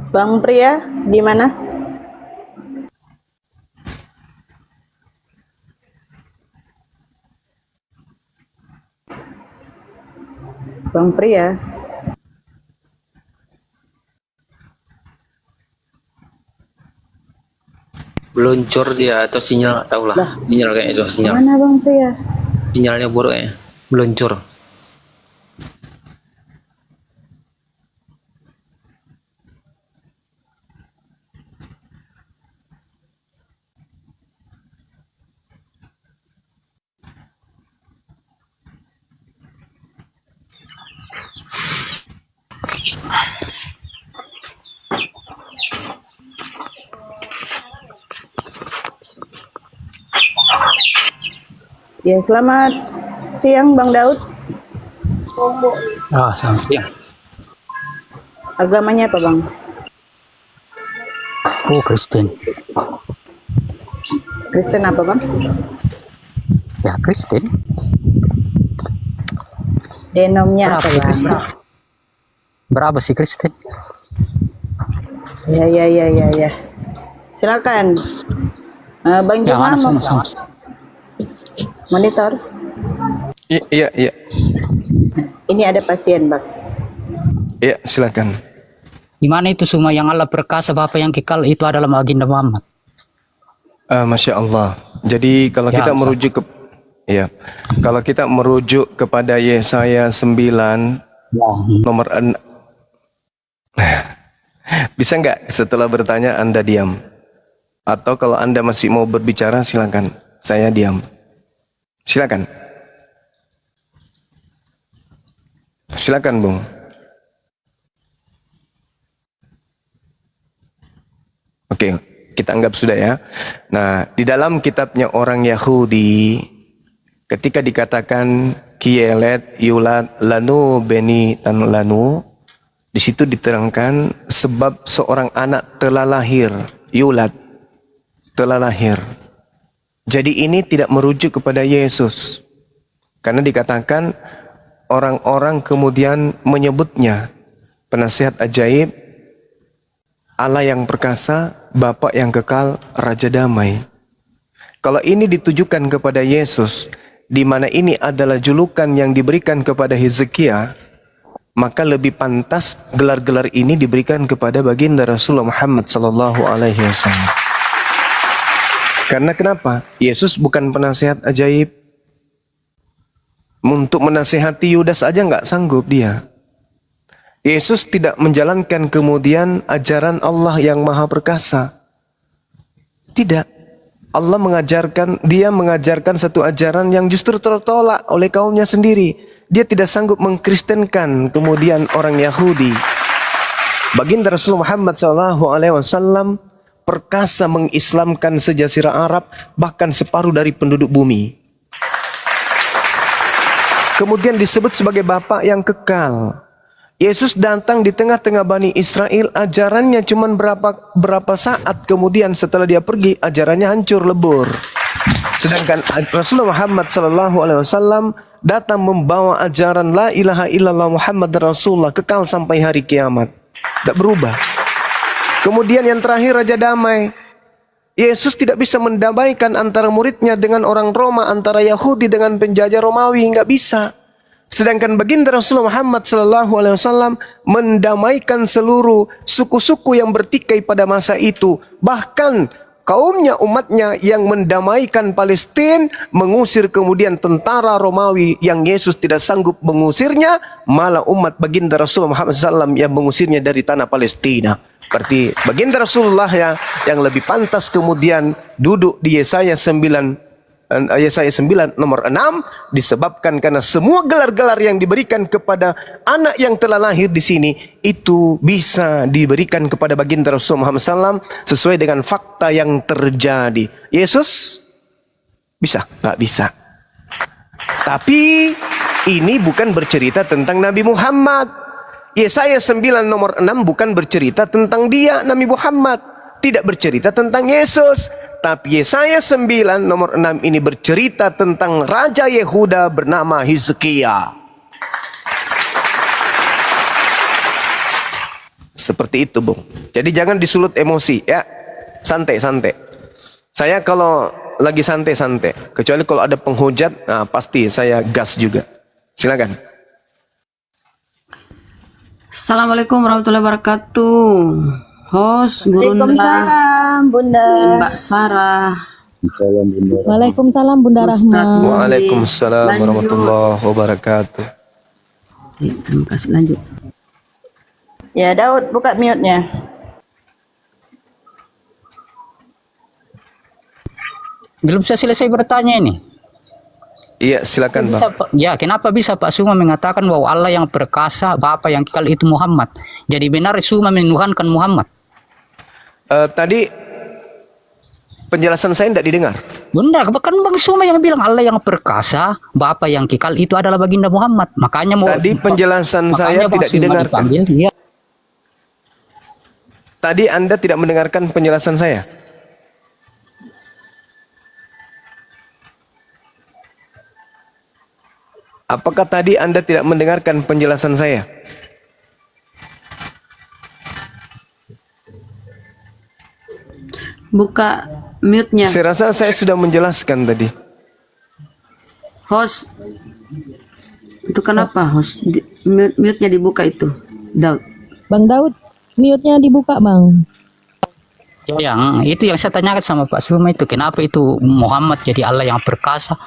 Bang Pria, di mana? Bang Pria. Meluncur dia atau sinyal, nggak tahu lah. Sinyal kayaknya itu sinyal. Mana Bang Pria? Sinyalnya buruk ya. Meluncur. Ya, selamat siang Bang Daud. Selamat siang. Agamanya apa Bang? Oh, Kristen. Kristen apa Bang? Ya, Kristen. Denomnya apa Bang? Berapa sih Kristen? Ya. Silakan. Bang Yang mana Juma sama? monitor. Iya. Ini ada pasien Bang. Iya, silakan. Di mana itu semua yang Allah perkasa, Bapa yang kekal, itu adalah baginda Muhammad. Masya Allah. Jadi kalau Ya, kita Ustaz. merujuk ke, ya, kalau kita merujuk kepada Yesaya 9 Ya. nomor bisa nggak setelah bertanya Anda diam? Atau kalau Anda masih mau berbicara, silakan. Saya diam. Silakan. Silakan, Bung. Oke, kita anggap sudah ya. Nah, di dalam kitabnya orang Yahudi, ketika dikatakan Kielet Yulat Lanu Beni Tan Lanu, di situ diterangkan sebab seorang anak telah lahir, Yulat, telah lahir. Jadi ini tidak merujuk kepada Yesus. Karena dikatakan orang-orang kemudian menyebutnya penasihat ajaib, Allah yang perkasa, Bapa yang kekal, Raja damai. Kalau ini ditujukan kepada Yesus, di mana ini adalah julukan yang diberikan kepada Hizkia, maka lebih pantas gelar-gelar ini diberikan kepada baginda Rasulullah Muhammad SAW. Karena kenapa? Yesus bukan penasihat ajaib. Untuk menasihati Yudas aja nggak sanggup dia. Yesus tidak menjalankan kemudian ajaran Allah yang maha perkasa. Tidak. Allah mengajarkan satu ajaran yang justru tertolak oleh kaumnya sendiri. Dia tidak sanggup mengkristenkan kemudian orang Yahudi. Baginda Rasulullah Muhammad SAW perkasa mengislamkan sejazirah Arab, bahkan separuh dari penduduk bumi. Kemudian disebut sebagai Bapa yang kekal. Yesus datang di tengah-tengah Bani Israel, ajarannya cuma berapa saat, kemudian setelah dia pergi, ajarannya hancur lebur. Sedangkan Rasulullah Muhammad SAW datang membawa ajaran La ilaha illallah Muhammad Rasulullah, kekal sampai hari kiamat. Tidak berubah. Kemudian yang terakhir Raja Damai. Yesus tidak bisa mendamaikan antara muridnya dengan orang Roma, antara Yahudi dengan penjajah Romawi, nggak bisa. Sedangkan baginda Rasulullah Muhammad SAW mendamaikan seluruh suku-suku yang bertikai pada masa itu. Bahkan kaumnya, umatnya yang mendamaikan Palestina, mengusir kemudian tentara Romawi yang Yesus tidak sanggup mengusirnya, malah umat baginda Rasulullah Muhammad SAW yang mengusirnya dari tanah Palestina. Berarti baginda Rasulullah ya yang lebih pantas kemudian duduk di Yesaya 9 nomor 6 disebabkan karena semua gelar-gelar yang diberikan kepada anak yang telah lahir di sini itu bisa diberikan kepada baginda Rasulullah Muhammad SAW sesuai dengan fakta yang terjadi. Yesus bisa? Nggak bisa. Tapi ini bukan bercerita tentang Nabi Muhammad. Yesaya 9 nomor 6 bukan bercerita tentang dia, Nabi Muhammad. Tidak bercerita tentang Yesus. Tapi Yesaya 9 nomor 6 ini bercerita tentang Raja Yehuda bernama Hizkia. Seperti itu, Bung. Jadi jangan disulut emosi ya. Santai-santai. Saya kalau lagi santai-santai. Kecuali kalau ada penghujat, nah pasti saya gas juga. Silakan. Assalamualaikum warahmatullahi wabarakatuh. Host, Gurunda, Waalaikumsalam, Bunda. Mbak Sarah. Waalaikumsalam, Bunda Rahma. Waalaikumsalam warahmatullahi wabarakatuh. Oke, terima kasih. Lanjut. Ya, Daud, buka mute-nya. Belum saya selesai bertanya ini. Iya, silakan Bang. Ya, kenapa bisa Pak Suma mengatakan bahwa Allah yang perkasa, Bapa yang kekal itu Muhammad? Jadi benar Suma menuhankan Muhammad? Tadi penjelasan saya tidak didengar. Benar, bahkan Bang Suma yang bilang Allah yang perkasa, Bapa yang kekal itu adalah baginda Muhammad. Makanya mau Tadi penjelasan saya tidak didengarkan. Ya. Tadi Anda tidak mendengarkan penjelasan saya. Apakah tadi Anda tidak mendengarkan penjelasan saya? Buka mute-nya. Saya rasa saya sudah menjelaskan tadi. Host. Itu kenapa host? Mute-nya dibuka itu. Daud. Bang Daud, mute-nya dibuka, Bang. Yang itu yang saya tanyakan sama Pak Suma itu, kenapa itu Muhammad jadi Allah yang perkasa,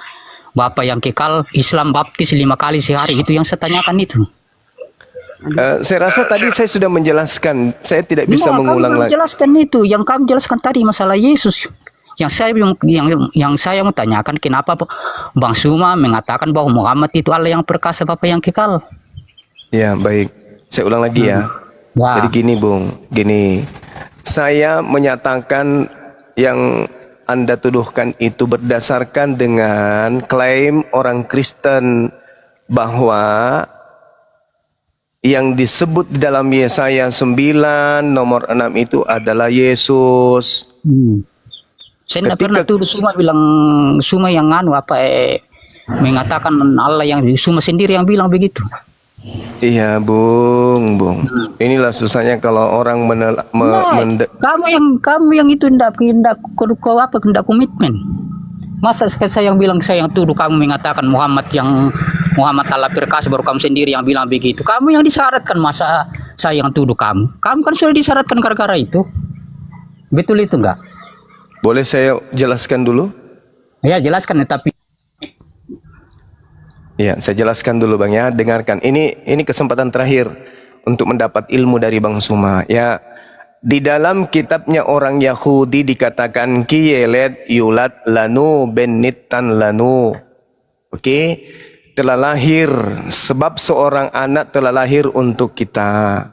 Bapa yang kekal, Islam baptis 5 kali sehari, itu yang saya tanyakan itu. Saya rasa tadi saya sudah menjelaskan, saya tidak bisa mengulang lagi. Jelaskan itu, yang kamu jelaskan tadi masalah Yesus. Yang saya mau tanyakan, kenapa Bang Suma mengatakan bahwa Muhammad itu Allah yang perkasa, Bapa yang kekal? Ya, baik. Saya ulang lagi ya. Jadi gini, Bung. Gini. Saya menyatakan yang Anda tuduhkan itu berdasarkan dengan klaim orang Kristen bahwa yang disebut di dalam Yesaya 9 nomor 6 itu adalah Yesus. Saya tidak pernah tuduh Suma bilang Suma yang mengatakan Allah yang Suma sendiri yang bilang begitu. Iya, Bung. Inilah susahnya kalau orang kamu yang itu tidak komitmen. Masa saya yang bilang, saya yang tuduh kamu mengatakan Muhammad Allah perkasa, baru kamu sendiri yang bilang begitu. Kamu yang disyaratkan, masa saya yang tuduh kamu? Kamu kan sudah disyaratkan gara-gara itu. Betul itu enggak? Boleh saya jelaskan dulu? Ya, jelaskan, tapi ya, saya jelaskan dulu Bang ya, dengarkan. Ini kesempatan terakhir untuk mendapat ilmu dari Bang Suma. Ya, di dalam kitabnya orang Yahudi dikatakan Kiyelet yulat lanu benitan lanu. Oke, telah lahir, sebab seorang anak telah lahir untuk kita.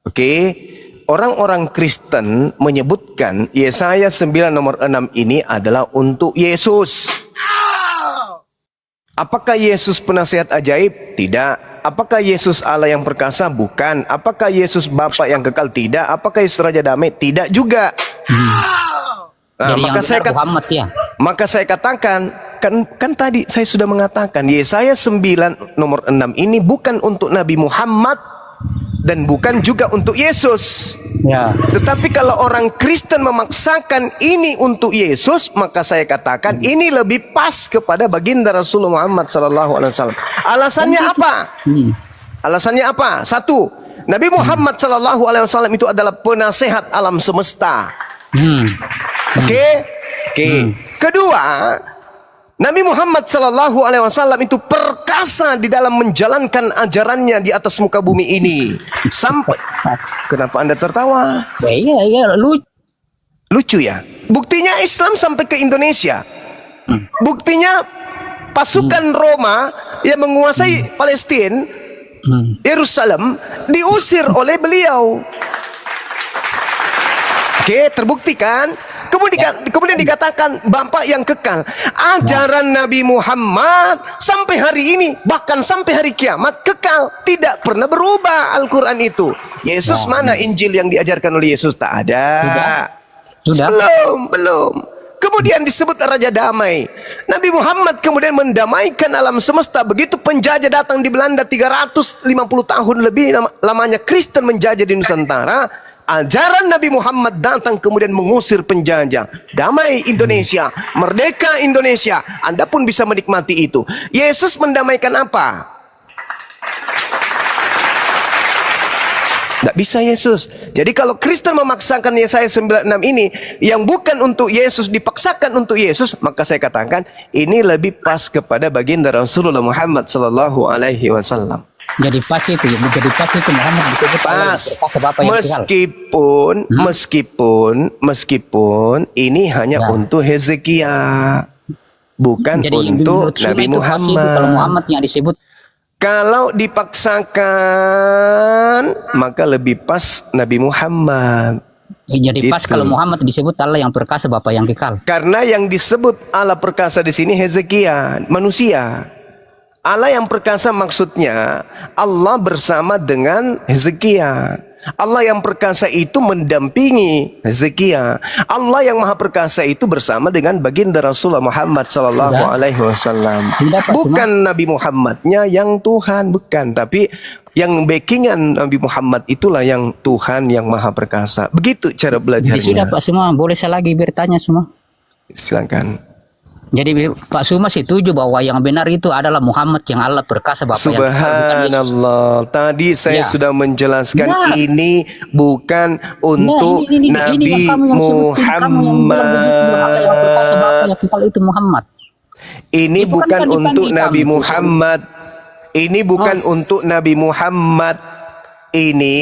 Oke, orang-orang Kristen menyebutkan Yesaya 9 nomor 6 ini adalah untuk Yesus. Apakah Yesus penasihat ajaib? Tidak. Apakah Yesus Allah yang perkasa? Bukan. Apakah Yesus Bapa yang kekal? Tidak. Apakah Yesus Raja Damai? Tidak juga. Nah, maka saya katakan, kan tadi saya sudah mengatakan Yesaya 9 nomor 6 ini bukan untuk Nabi Muhammad, dan bukan juga untuk Yesus. Ya. Tetapi kalau orang Kristen memaksakan ini untuk Yesus, maka saya katakan ini lebih pas kepada baginda Rasulullah Muhammad SAW. Alasannya apa? Alasannya apa? Satu, Nabi Muhammad SAW itu adalah penasehat alam semesta. Oke. Kedua, Nabi Muhammad SAW itu perkasa di dalam menjalankan ajarannya di atas muka bumi ini. Sampai, kenapa Anda tertawa? Iya, Lucu ya. Buktinya Islam sampai ke Indonesia. Buktinya pasukan Roma yang menguasai Palestina, Yerusalem, diusir oleh beliau. Oke, terbukti kan? Kemudian dikatakan Bapak yang kekal. Ajaran Nabi Muhammad sampai hari ini, bahkan sampai hari kiamat kekal, tidak pernah berubah Al-Quran itu. Yesus mana Injil yang diajarkan oleh Yesus? Tak ada. Sudah. Belum. Kemudian disebut Raja Damai. Nabi Muhammad kemudian mendamaikan alam semesta. Begitu penjajah datang di Belanda 350 tahun lebih lamanya Kristen menjajah di Nusantara. Ajaran Nabi Muhammad datang kemudian mengusir penjajah. Damai Indonesia, merdeka Indonesia. Anda pun bisa menikmati itu. Yesus mendamaikan apa? Tidak bisa Yesus. Jadi kalau Kristen memaksakan Yesaya 96 ini yang bukan untuk Yesus dipaksakan untuk Yesus, maka saya katakan ini lebih pas kepada baginda Rasulullah Muhammad SAW. Jadi pas itu Muhammad disebut pas. Bapak yang meskipun ini hanya untuk Hezekia, bukan jadi untuk Nabi Muhammad. Itu kalau Muhammad yang disebut. Kalau dipaksakan maka lebih pas Nabi Muhammad. Jadi pas Gitu. kalau Muhammad disebut Allah yang perkasa, Bapak yang kekal. Karena yang disebut Allah perkasa di sini Hezekia, manusia. Allah yang perkasa maksudnya Allah bersama dengan Hezekia. Allah yang perkasa itu mendampingi Hezekia. Allah yang maha perkasa itu bersama dengan baginda Rasulullah Muhammad SAW. Bukan Nabi Muhammadnya yang Tuhan, bukan. Tapi yang backingan Nabi Muhammad itulah yang Tuhan yang maha perkasa. Begitu cara belajarnya. Jadi sudah Pak semua, boleh saya lagi bertanya semua? Silakan. Jadi Pak Suma setuju bahwa yang benar itu adalah Muhammad yang Allah perkasa, Bapak yang kekal, bukan Yesus. Subhanallah. Tadi saya sudah menjelaskan ini bukan untuk ini Nabi yang kamu yang sebutin, kamu yang bilang begitu, Allah yang perkasa, Bapak yang kekal itu Muhammad. Ini Itu bukan kan untuk dipanggil Nabi kamu. Muhammad. Ini bukan untuk Nabi Muhammad. Ini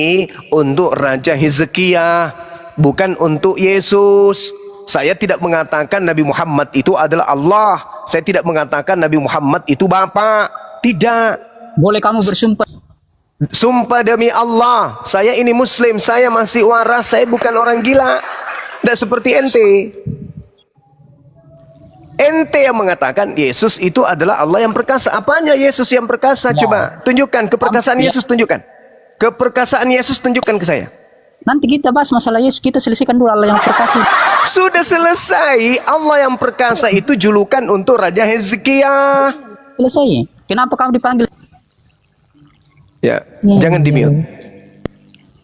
untuk Raja Hezekia, bukan untuk Yesus. Saya tidak mengatakan Nabi Muhammad itu adalah Allah. Saya tidak mengatakan Nabi Muhammad itu Bapa. Tidak. Boleh kamu bersumpah. Sumpah demi Allah, saya ini Muslim, saya masih waras, saya bukan orang gila. Tidak seperti ente. Ente yang mengatakan Yesus itu adalah Allah yang perkasa. Apanya Yesus yang perkasa? Coba tunjukkan keperkasaan Yesus, tunjukkan. Keperkasaan Yesus tunjukkan ke saya. Nanti kita bahas masalah Yesus, kita selesaikan dulu Allah yang perkasa. Sudah selesai. Allah yang perkasa itu julukan untuk Raja Hezekia. Selesai. Kenapa kamu dipanggil? Ya, jangan di-mute.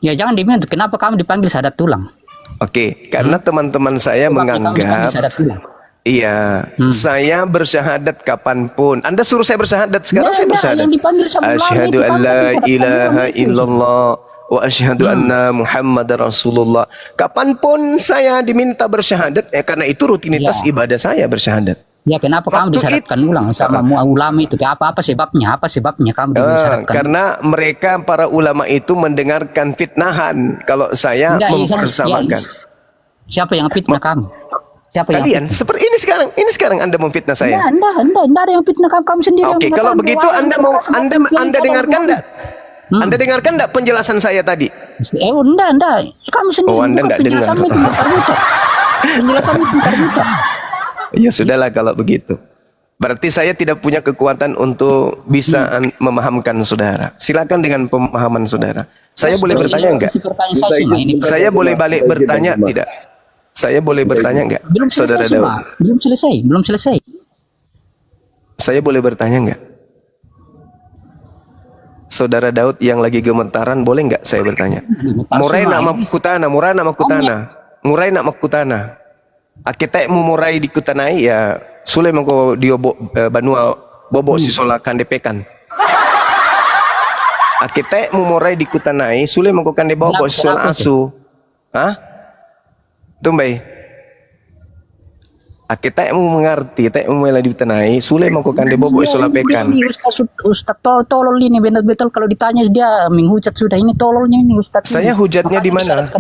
Ya jangan di-mute. Kenapa kamu dipanggil sahadat tulang? Oke, karena teman-teman saya Sebab kamu dipanggil menganggap sahadat tulang. iya, saya bersyahadat kapanpun. Anda suruh saya bersyahadat sekarang, saya bersyahadat. Yang dipanggil sama ulama Asyhadu itu, an kamu la dipanggil ilaha sama ulama itu. illallah wa asyhadu anna Muhammad Rasulullah. Kapanpun saya diminta bersyahadat, karena itu rutinitas ibadah saya bersyahadat. Ya kenapa kamu Waktu disyaratkan ulang sama ulama itu? Apa sebabnya? Apa sebabnya kamu disyaratkan? Karena mereka para ulama itu mendengarkan fitnahan. Kalau saya mempersamakan. Siapa yang fitnah kamu? Siapa yang Kalian seperti ini sekarang Anda memfitnah saya. Enggak ada yang fitnah kamu sendiri. Oke, kalau begitu Anda mau Anda dengarkan enggak? Anda dengarkan enggak penjelasan saya tadi? Enggak. Kamu sendiri. Oh, Anda enggak dengar. Penjelasan itu terbuka. Ya sudahlah kalau begitu. Berarti saya tidak punya kekuatan untuk bisa memahamkan saudara. Silakan dengan pemahaman saudara. Saya boleh bertanya enggak? Saya boleh balik bertanya tidak? Saya boleh bertanya enggak? Belum Saudara selesai Daud. semua. Belum selesai. Saya boleh bertanya enggak? Saudara Daud yang lagi gemetaran, boleh nggak saya bertanya? Murai nak makutana, murai nak makutana, murai nak makutana. Akitek mu murai di kutanai ya, sule mengko dio banua bobo si solakan depekan. Akitek mu murai di kutanai, sule mengko kan de bobo si sol asu. Hah? Tumbai. Akitek mu mengerti, tek mu mulai di kutanai, sule mengko kan de bobo si solapekan. Ustaz tolol ini betul-betul kalau ditanya dia menghujat sudah ini tololnya ini Ustaz. Saya hujatnya di mana?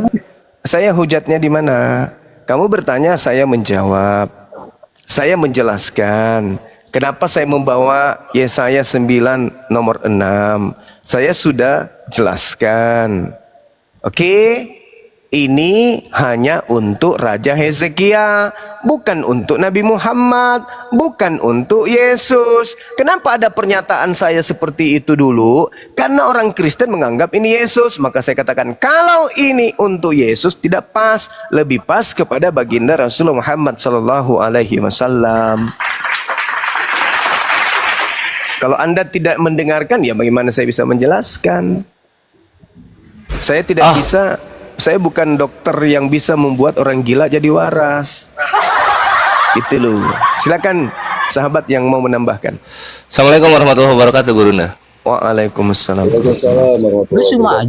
Saya hujatnya di mana? Kamu bertanya, saya menjawab. Saya menjelaskan. Kenapa saya membawa Yesaya 9 nomor 6? Saya sudah jelaskan. Oke? Ini hanya untuk Raja Hezekia, bukan untuk Nabi Muhammad, bukan untuk Yesus. Kenapa ada pernyataan saya seperti itu dulu? Karena orang Kristen menganggap ini Yesus. Maka saya katakan, kalau ini untuk Yesus tidak pas, lebih pas kepada baginda Rasulullah Muhammad SAW. Kalau Anda tidak mendengarkan, ya bagaimana saya bisa menjelaskan? Saya tidak bisa. Saya bukan dokter yang bisa membuat orang gila jadi waras. Itu loh. Silakan sahabat yang mau menambahkan. Assalamualaikum warahmatullahi wabarakatuh, Guruna. Waalaikumsalam. Cuma